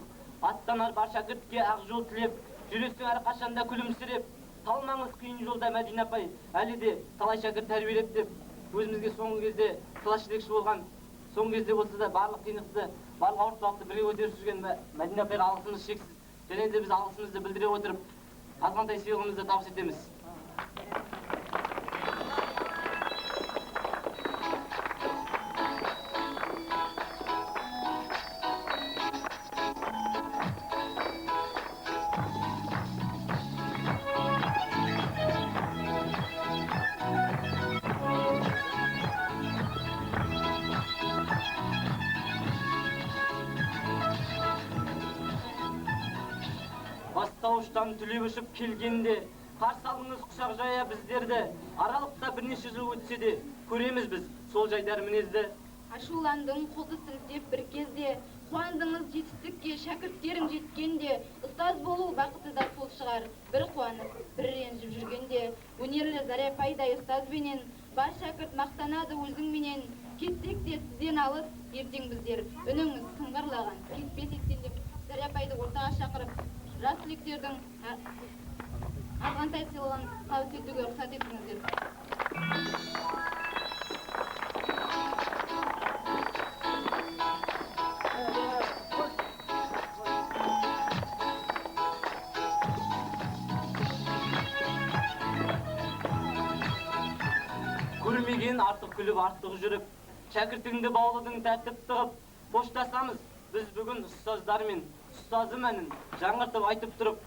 Аттанар бар шәкіртке ақ жол тілеп, жүресің әрқашанда күлімсіреп. Салмаңыз қиын жолда Мәдина апай, әлі де талай шәкірт тәрбиелеп деп, өзімізге соңғы кезде класс жетекші болған, соңғы кезде болса да барлық қиындықты, барлық ауыртпалықты бірге көтеріп жүрген Мәдина апайға алғысымыз шексіз. Және де біз алғысымызды білдіре отырып, азғантай сыйлығымызды табыс етеміз. Бастауыштан түлеп ұшып келгенде, қарсы алыңыз құшақ жая біздерді. Аралықта бірнеше жыл өтсе де, көреміз біз сол жайдар мінезді.
Ашуландың қолды сілтеп бір кезде, қуандыңыз жетістікке шәкірттерің жеткенде, ұстаз болу бақыты да сол шығар. Бір қуанып, бір ренжіп жүргенде, өнерлі Заряпайдай ұстазбенен, бар шәкірт мақтанады өзіңменен. Кетсек те сізден алыс, ертең біздер үніңіз сыңғырлаған, кетпес естен деп Заряпайды ортаға шақырып, жас түлектердің азғантай сыйлығын табыс етуге рұқсат етіңіздер.
Көрмеген артық күліп, артық жүріп, шәкіртіңді бауладың тәртіп тығып, қоштасамыз біз бүгін ұстаздармен ұстазым әнін жаңғыртып айтып тұрып,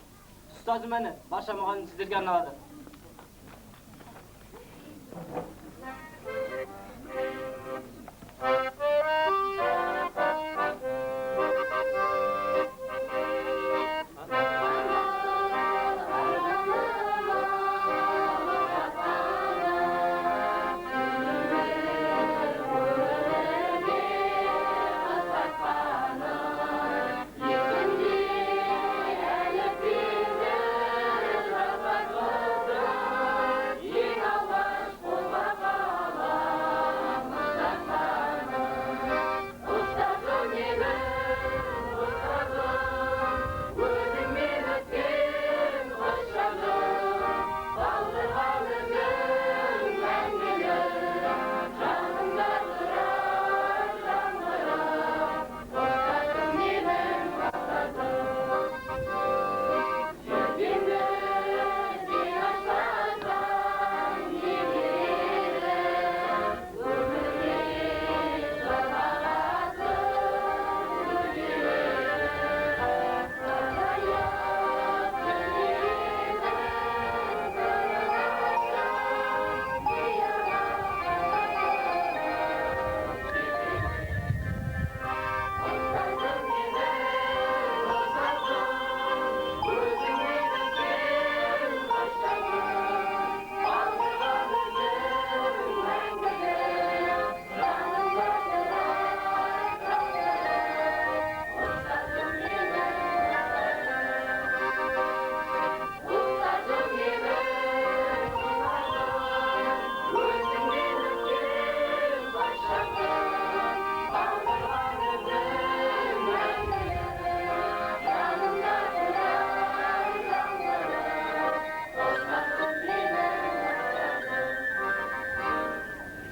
ұстазым әні барша мұғалім сіздерге арналады.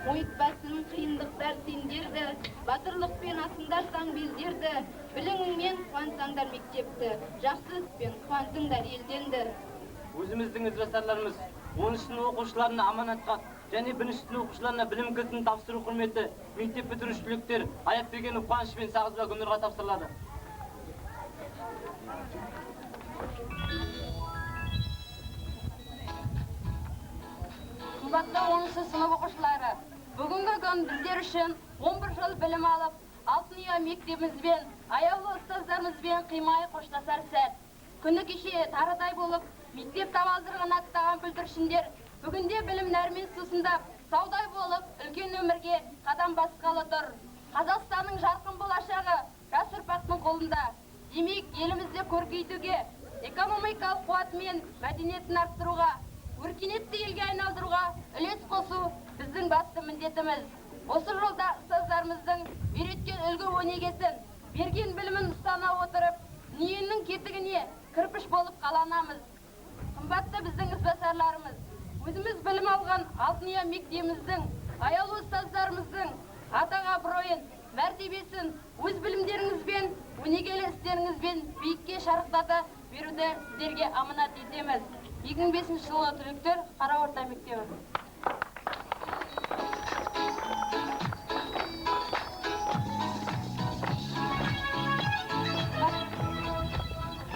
Мойытпасын қиындықтар сендерді, батырлықпен асындарсаң белдерді, біліміңмен қуантсаңдар мектепті, жақсы іспен қуантыңдар елденді.
Өзіміздің ізбасарларымыз 10 сынып оқушыларына аманатқа және 1 сынып оқушыларына білім кілтін тапсыру құрметі мектеп бітіруші түлектер Аяпбергенов Қуаныш пен Сағызба Гүлнұрға тапсырылады.
Қымбатты 10 сынып оқушылары, бүгінгі күн біздер үшін 11 жыл білім алып, Алтын ұя мектебімізбен, аяулы ұстаздарымызбен қимай қоштасар сәт. Күні кеше тарыдай болып, мектеп табалдырығын аттаған бүлдіршіндер, бүгінде білім нәрмен сусындап, саудай болып, үлкен өмірге қадам басқалы тұр. Қазақстанның жарқын болашағы жас ұрпақтың қолында. Демек, елімізді көркейтуге, экономикалық қуаты мен мәдениетін арттыруға, өркениетті елге айналдыруға үлес қосу біздің басты міндетіміз. Осы жолда ұстаздарымыздың үйреткен үлгі өнегесін, берген білімін ұстана отырып, ниеннің кетігіне кірпіш болып қаланамыз. Қымбатты біздің ізбасарларымыз, өзіміз білім алған Алтын Ұя мектебіміздің аяулы ұстаздарымыздың атақ абыройын, мәртебесін өз білімдеріңізбен, өнегелі істеріңізбен биікке шарықтата беруді сіздерге аманат етеміз. 2005 жылғы түлектер Қара орта мектебі.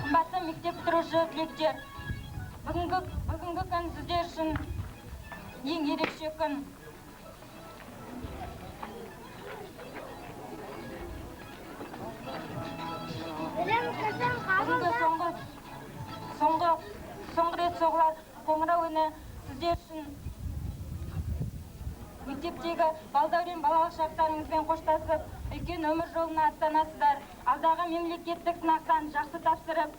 Қымбатты мектеп бітіруші түлектер, бүгінгі күн сіздер үшін ең ерекше күн. Соңғы рет соғылар қоңырау үні сіздер үшін мектептегі балдәурен балалық шақтарыңызбен қоштасып, үлкен өмір жолына аттанасыздар. Алдағы мемлекеттік сынақтан жақсы тапсырып,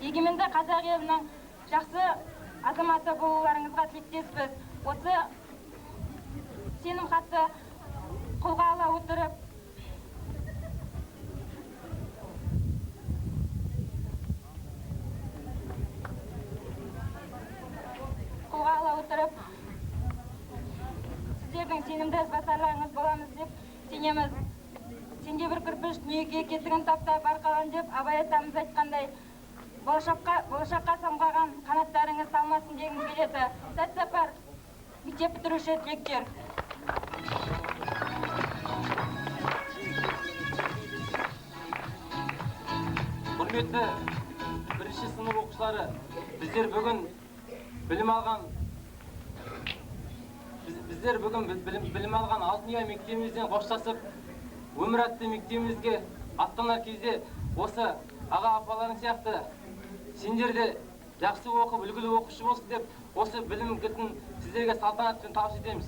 егеменді қазақ елінің жақсы азаматы болуларыңызға тілектеспіз. Осы сенім хатты қолға ала отырып, сіздердің сенімді ізбасарларыңыз боламыз деп сенеміз. Сенде бір кірпіш дүниеге кетігін таптап арқалан деп Абай атамыз айтқандай, болашаққа самғаған қанаттарыңыз талмасын дегіміз келеді. Сәт сапар мектеп бітіруші түлектер.
Құрметті бірінші сынып оқушылары, біздер бүгін білім алған Алтын Ұя мектебімізден қоштасып, өмір атты мектебімізге аттанар кезде осы аға апаларың сияқты сендер де жақсы оқып, үлгілі оқушы болсын деп, осы білім кілтін сіздерге салтанатпен табыс етеміз.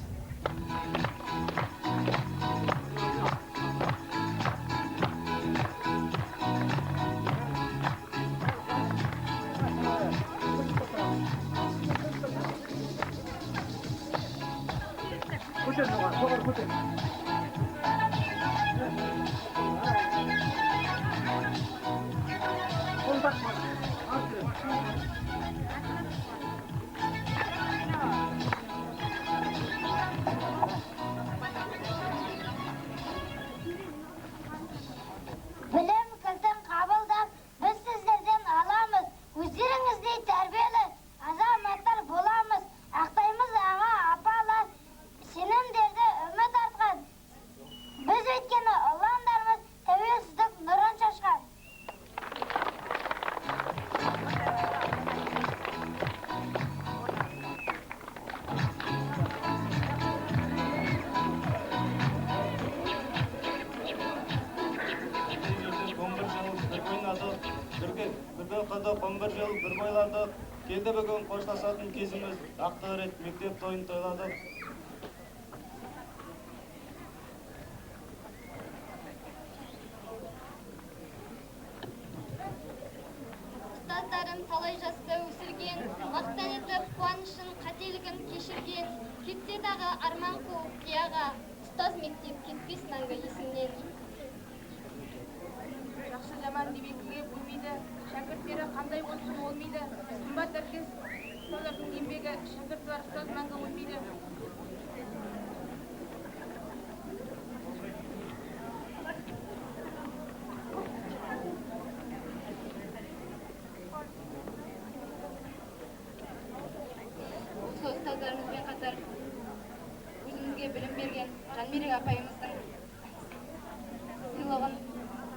Білім кілтін қабылдап, біз сіздерден аламыз. Өздеріңіздей тәрбиелі азаматтар боламыз. Ақтаймыз аға, апалар, сенімдерді үміт артқан. Біз өйткені ұландарымыз тәуелсіздік нұрын шашқан.
Бірге қыдық 11 жыл бір бойладық. Келді бүгін қоштасатын кезіміз. Ақты рет мектеп тойын тойладық.
Ұстаздарым талай жаста өсірген, мақтан етіп қуанышын, қателігін кешірген, кетсе дағы арман қуып қияға, ұстаз мектеп кетпес мәңгі есімнен.
Жақсы жаман демекіге бөлмейді, шәкірттері қандай болсын олмейді. Қымбат әркез ұстаздардың еңбегі, шәкірт бар ұстаз мәңгі өлмейді.
Осы ұстаздарымызбен қатар өзімізге білім берген Жанмерек апайымыздың сыйлығын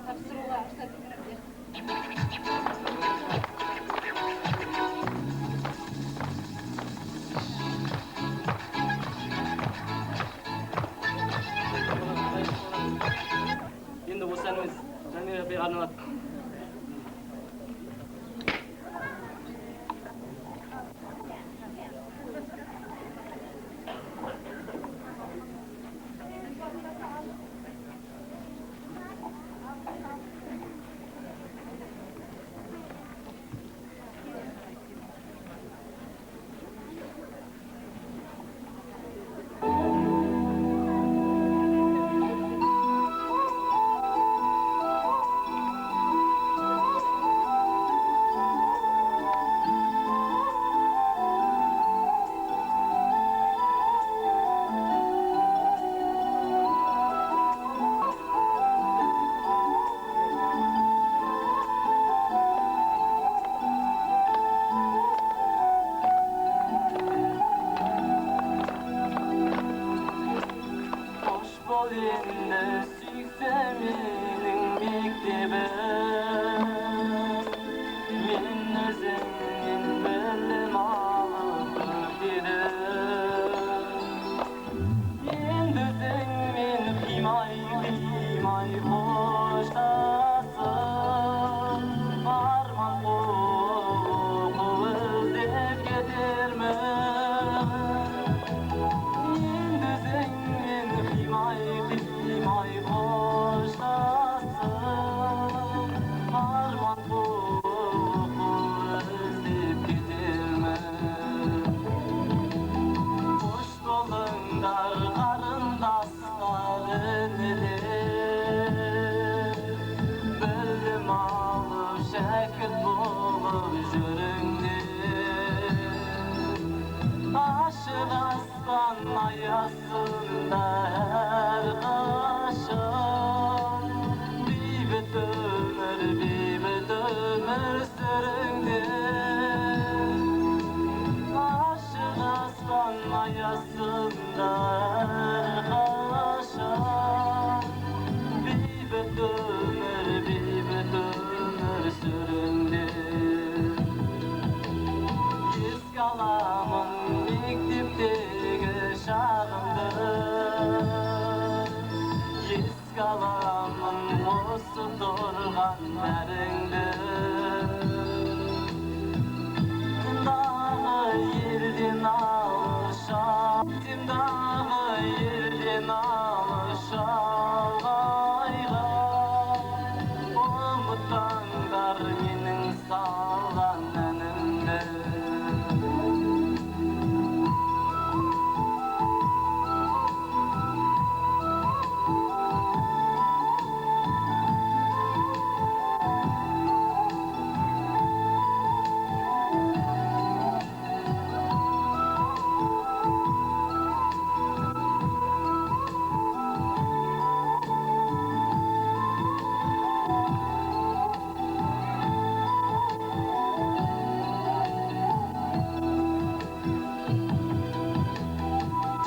тапсыруға рұқсат етіңіздер.
Енді осы әніміз Жанмерек апайға арналады. endi sükse mening mektebim. Men özümden bilim alıp giderim. Endi sen kıymay hoştasın. Arman koku izlep getirmen. Endi sen kıymay hoştasın. Arman koku izlep getirmen. Hoş bolungar qarındaslar inilir. Bildim alıp şekil bulup jürüngdir. Aşık aslan ayasında her kaşın. Bibit ömür sürüngdir. Aşık aslan ayasında her kaşın. Bibit ömür sürüngdir. Yüz kalamın mektepteki şağımdır. Yüz kalamın osu durgan bäringdir. Dağı yerden alışam, dağı yerden alışam ayga. Umutlanlar mening salgan önümde.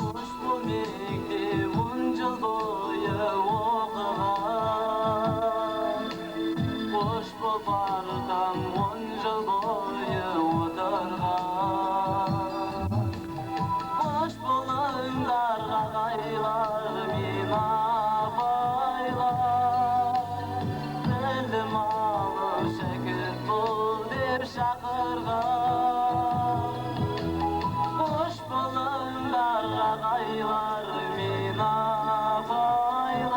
Hoş bu mektep 10 yıl boyu okugan. Hoş bu bardan 10 yıl boyu oturgan. Hoş bulunlar ağaylar, min apaylar. Bilim alıp şekil bul dep şakırgan. Hoş bulunlar ağaylar, min apaylar.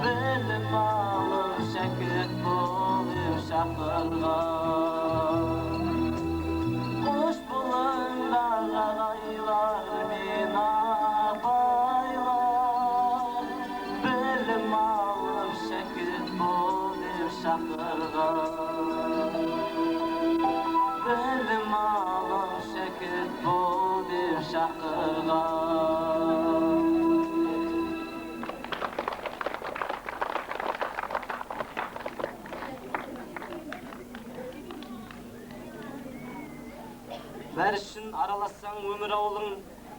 Bilim alıp şekil bul dep şakırgan. Hoş bulunlar ağaylar, min apaylar. Bilim alıp şekil bul dep şakırgan. Bilim alıp şekil bul dep şakırgan. Bärişin aralassaң өмір ауылың,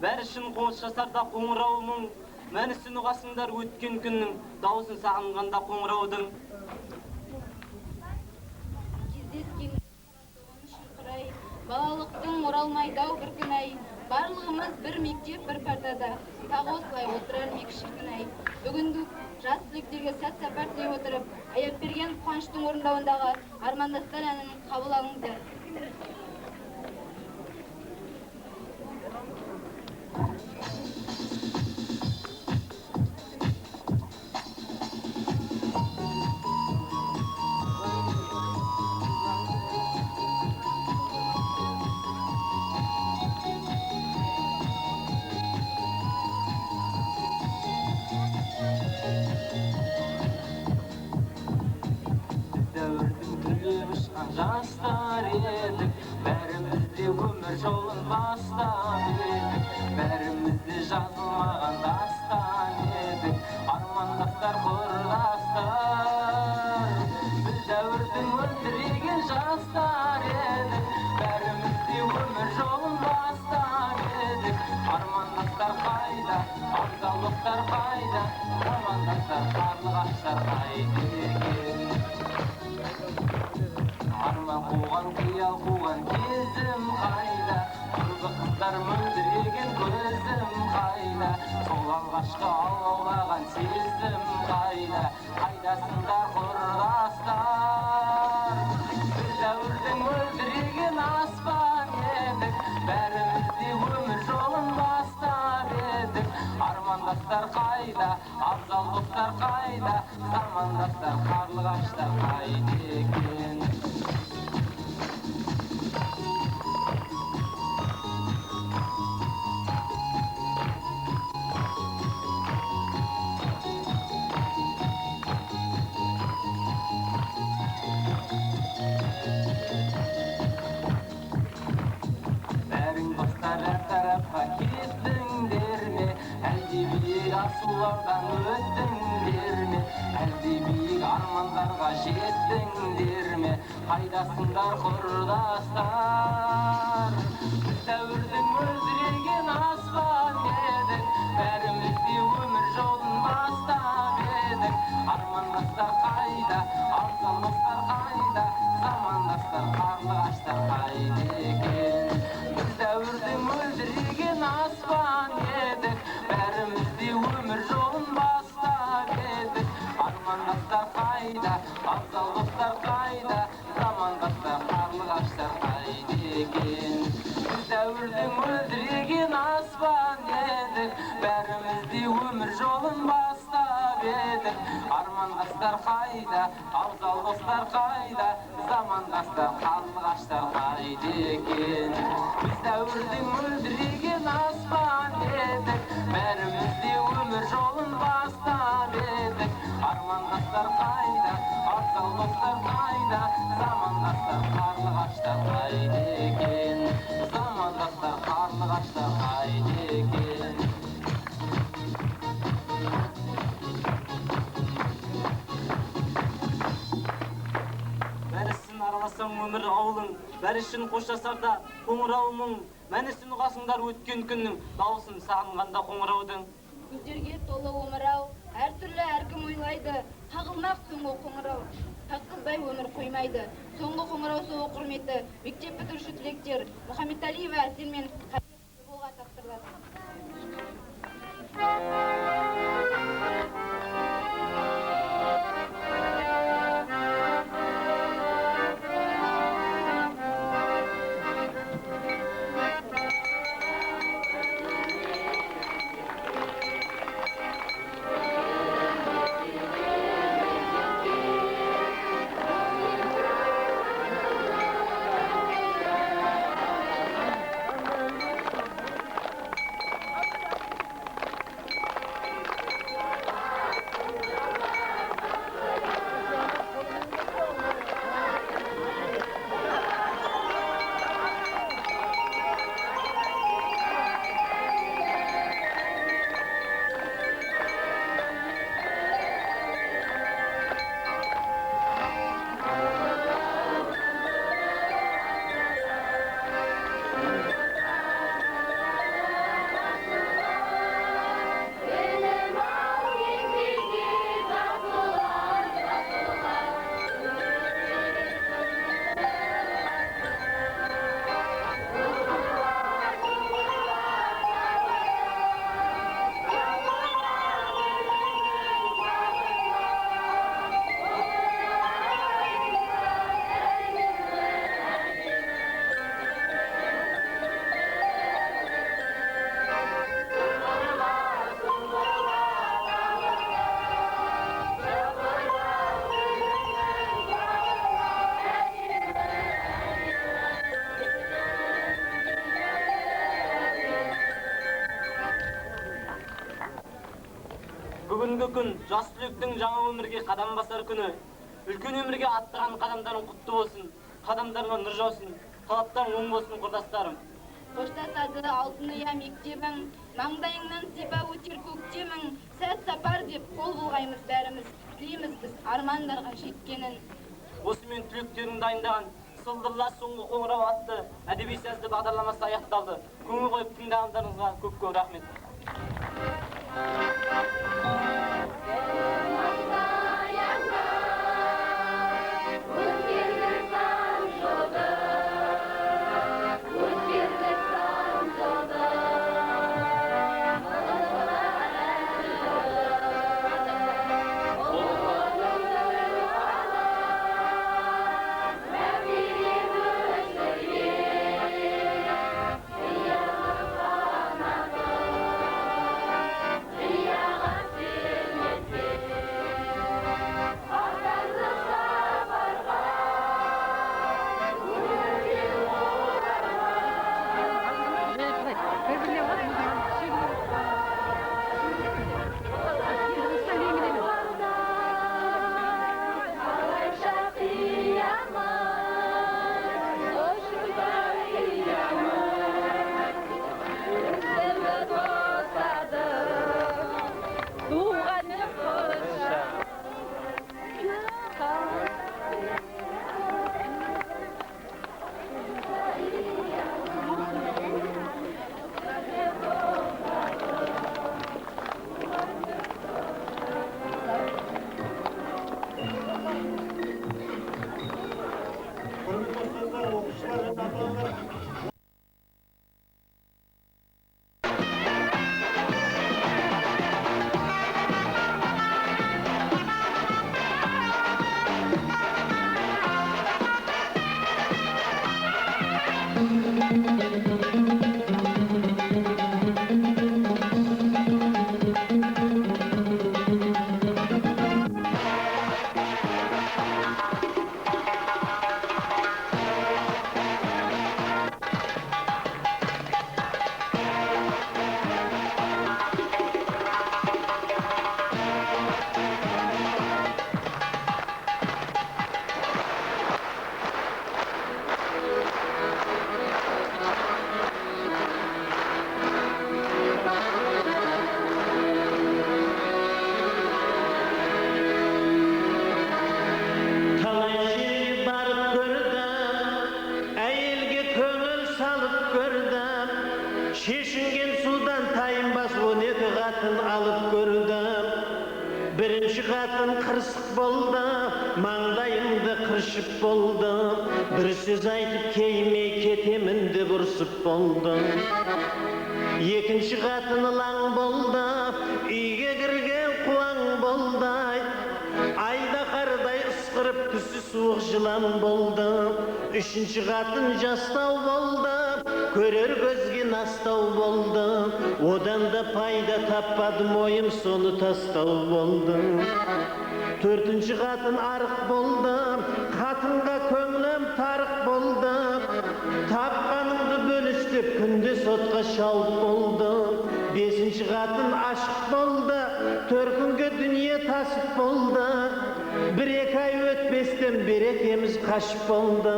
бәрішін қоңшасарда қоңырауың. Мәнісін ұғасыңдар өткен күннің, даусын сағынғанда қоңыраудың.
Кездескен шырқырай, балалықтың оралмай дау бір күнай. Барлығымыз бір мектеп, бір партада, тағы осылай отырар ме кішкентай. Бүгінгі жас түлектерге сәт сапар тілей отырып, Аяпберген Қуаныштың орындауындағы Армандастар әнін қабыл алыңыздар.
Dördün tülü uçkan jastlar edik. абзалдықтар қайда, замандастар қарлығаштар қайда екен. Арман қуған, қиял қуған кезім қайда, құрбы қыздар мөлдіреген көзім қайда, сол алғашқы алаулаған сезім қайда, қайдасыңдар құрдастар. Бір дәуірдің мөлдіреген аспан едік, бәріміз де өмір жолын бастап едік. Армандастар қайда, абзал достар қайда, замандастар қарлығаштар қайда екен. Kеттіңдер ме, әлде биік асулардан өттіңдер ме, әлде биік армандарға жеттіңдер ме, қайдасыңдар құрдастар. Біз дәуірдің мөлдіреген аспан едік, бәріміз де өмір жолын бастап едік. Армандастар қайда, абзал достар қайда, замандастар қарлығаштар қайда екен. Біз дәуірдің мөлдіреген аспан едік, бәріміз де өмір жолын бастап едік. Армандастар қайда, абзал достар қайда, замандастар қарлығаштар қайда екен. Біз дәуірдің мөлдіреген аспан едік, бәріміз де өмір жолын бастап едік. Армандастар қайда, абзал достар қайда, замандастар қарлығаштар қайда екен. Біз дәуірдің мөлдіреген аспан едік, бәріміз де өмір жолын бастап едік. Армандастар қайда, абзал достар қайда, замандастар қарлығаштар қайда екен. Замандастар қарлығаштар қайда екен. Бәрісін араласаң өмір ауылың, бәрішін қоштасарда қоңырау мұң. Мәнісін ұғасыңдар өткен күннің, дауысын сағынғанда қоңыраудың.
Гүлдерге толы омырау, әртүрлі әркім ойлайды, қағылмақ соңғы қоңырау. Таққызбай өмір қоймайды, соңғы қоңырау соғы құрметі, мектеп бітіруші түлектер, Мұхаммедалиева Әсел мен Қабилова тапсырылады.
Бүгінгі күн жас түлектің жаңа өмірге қадам басар күні. Үлкен өмірге аттаған қадамдарың құтты болсын, қадамдарыңа нұр жаусын, талаптарың оң болсын құрдастарым.
Қоштасады алтын ұя мектебің, маңдайыңнан сипап өтер көктемің, сәт сапар деп қол бұлғаймыз бәріміз, тілейміз біз армандарға жеткенін.
Осымен түлектерің дайындаған Сылдырла соңғы қоңырау атты әдеби сазды бағдарламасы аяқталды. Көңіл қойып тыңдағандарыңызға көп рахмет.
qатын alып gördüm. Birinci qатын qırsıq boldu, mаңдайымды qırışıp boldu. Bir söz aytıp keymey ketemin dep ursıp boldu. Ekinci qатын ılaң boldu, үйге kirgen quvaң boldu. Ayda qarday ısqırıp түсі суық жылан boldu. Üçüncü qатын жастау boldu, көрер көзге настау boldu. Odan da payda tapmadım, oyum sonu tastau boldu. Dördüncü qатын arıq boldu, қатынға көңлем тарық boldu. Tapqanımdı bölüştüp күнде сотқа шауып boldu. Beşinci qатын aşık boldu, төркінге dünya tasıp boldu. Bir-екі ay өтпестен берекеміз қашып boldu.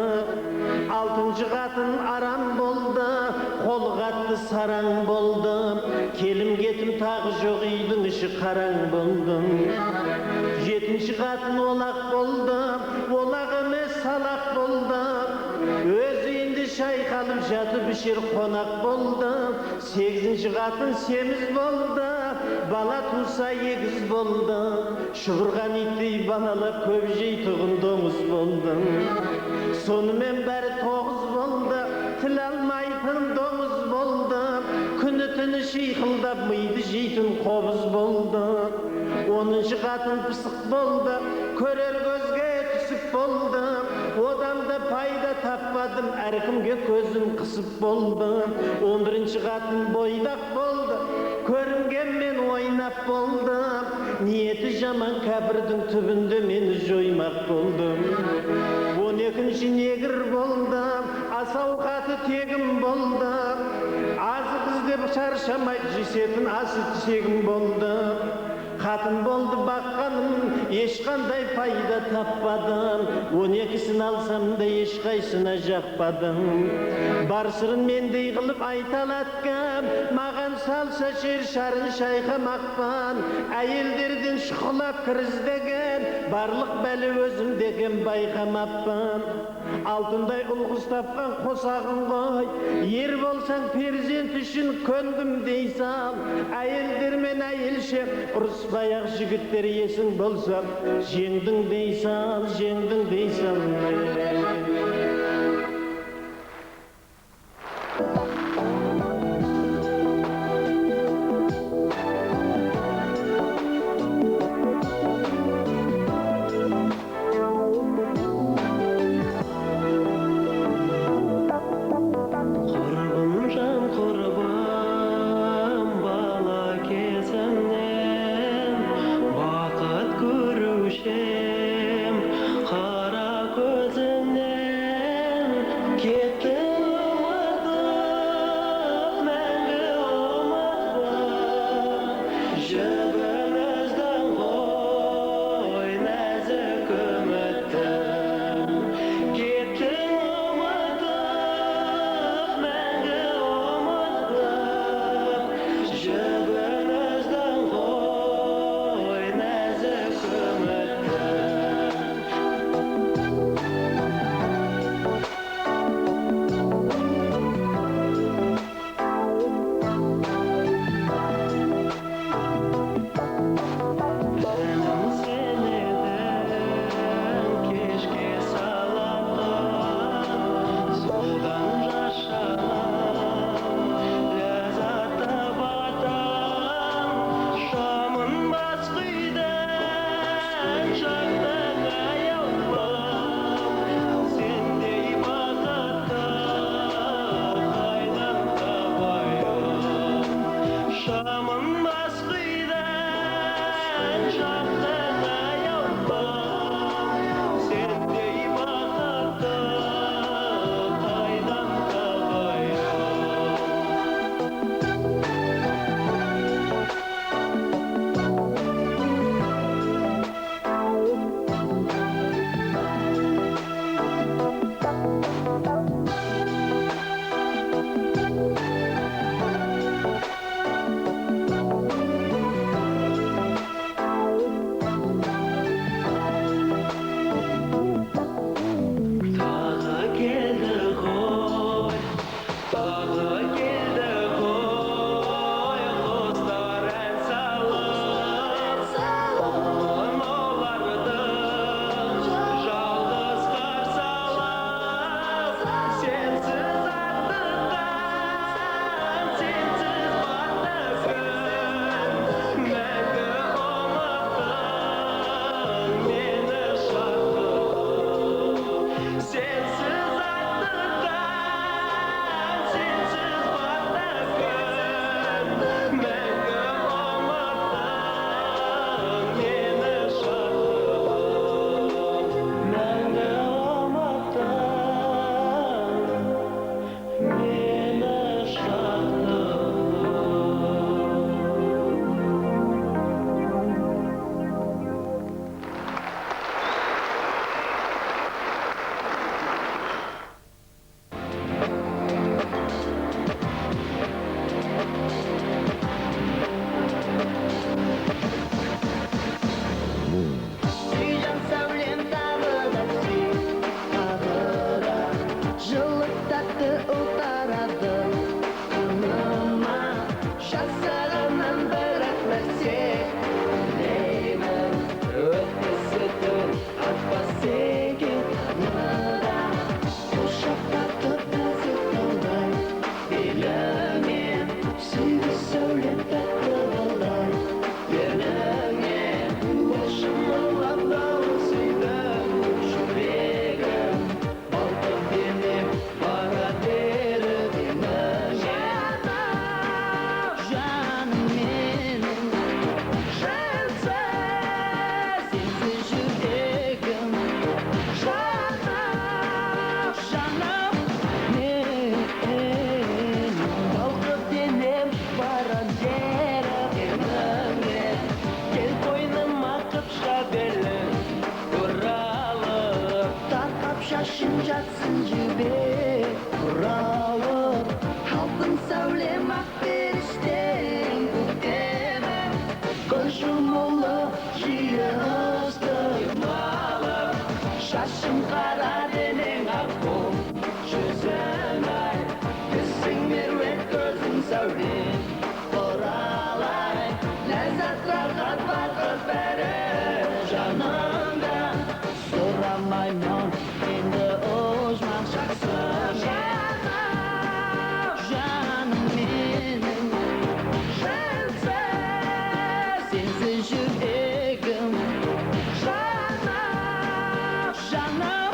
Altıncı qатын aram boldu, qol qatты saraң boldu. Kelim ketim tağı жоқ, үйдің іші қараң boldu. Жетінші qатын olaq boldu, olaq емес salaq boldu. Öz үйінде шайқалып жатып ішер қонақ boldu. Сегізінші qатын semiz boldu, bala tusa egiz boldu. Şuğurgan ittей balala көп жейтұғын доңыз boldu. Sonымен бәрі тоғыз boldu, til алмайтын доңыз boldu. Күні түні шиқылдап миды жейтін қобыз boldu. 10-шы qатын пысық boldu, көрер көзге түсіп boldu. Odan da payda tapmadım, әркімге көзім қысып boldu. 11-ші qатын бойдақ boldu, көрінгенмен ойнап boldu. Niyeti жаман кәпірдің түбінде мені жоймақ boldu. 12-ші негір boldu, ас-ауқаты тегім boldu. Азық іздеп шаршамай жесетін асы тегім boldu. Qатын boldu баққаным, ешқандай пайда таппадым. 12-сін алсам да ешқайсына жақпадым. Бар сырын мендей қылып айталатқан, маған салса жер шарын шайқамақпан. Әйелдерден шұқылап кіріздеген, барлық бәлі өзімдеген байқамаппын. Алтындай ұлғыз тапқан қосағын қой, ер болсаң перзент үшін көндім дейсам. Әйелдермен әйелше ұрыспай-ақ жігіттер есің болса, жеңдің дейсам, жеңдің дейсам.
Qara gözünden жатсын жібек бұралып алтын сәулем ақ періштең көктемім көрші мұлы жиыстық малым шашым қара денең аққу жүзің ай түсің меруерт көзің сәулем құралай ләззат рахат бақыт бәрі жанымда сұрамаймын енді ұжмақ жақсың жаным менің жансыз сенсіз жүрегім жаным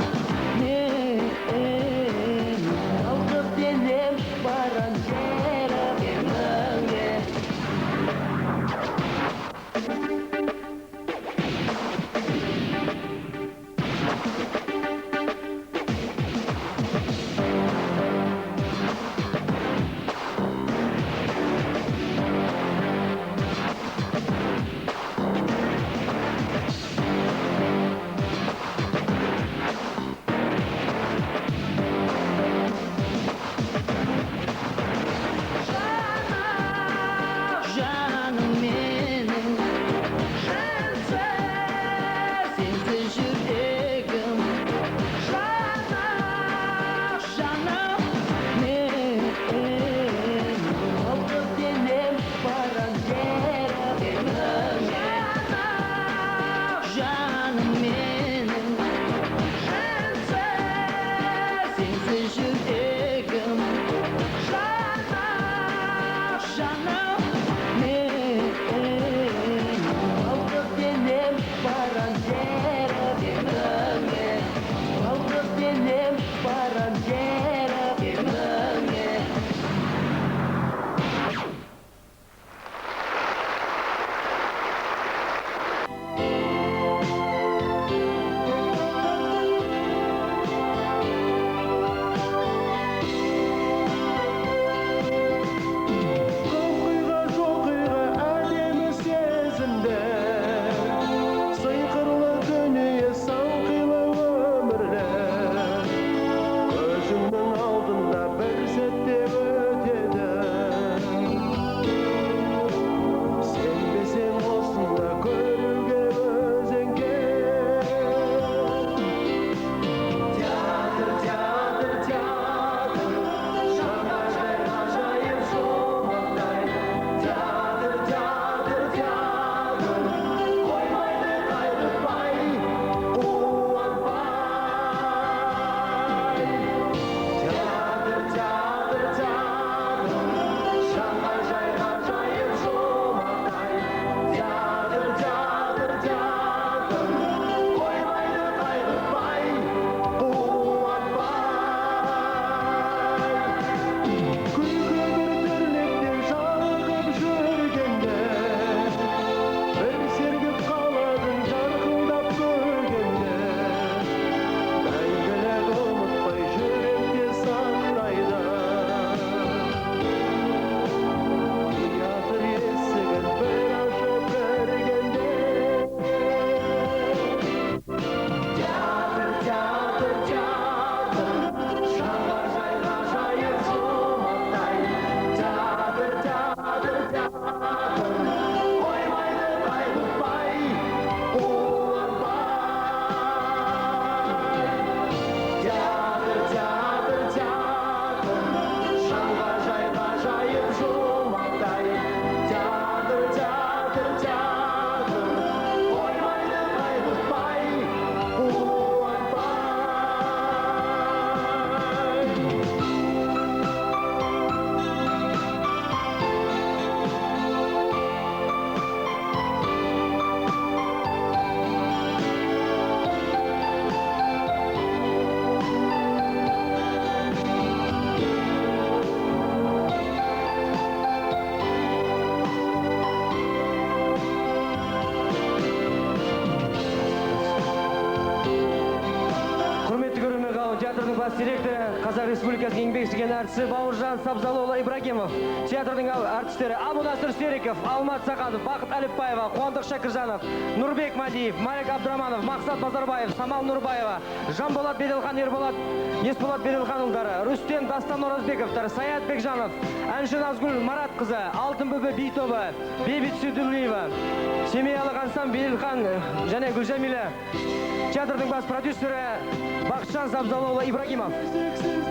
бас директоры, Қазақ Республикасының еңбек сіңірген әртісі Бауыржан Сабзалыұлы Ибрагимов, театрдың әртістері Абунасыр Сериков, Алмат Сақанов, Бақыт Әліпбаева, Қуандық Шәкіржанов, Нұрбек Мадиев, Малик Абдраманов, Мақсат Базарбаев, Самал Нұрбаева, Жанболат Беделхан Есболат Беделханұлдары, Рүстем Дастан Оразбековтар, Саят Бекжанов, әнші Назгүл Маратқызы, Алтын Бөбе Би тобы, Бейбіт Сүділиева, Семеялық ансамбль Беделхан және Гүлжәмилә, театрдың бас продюсері Бақытжан Сабзалыұлы Ибрагимов.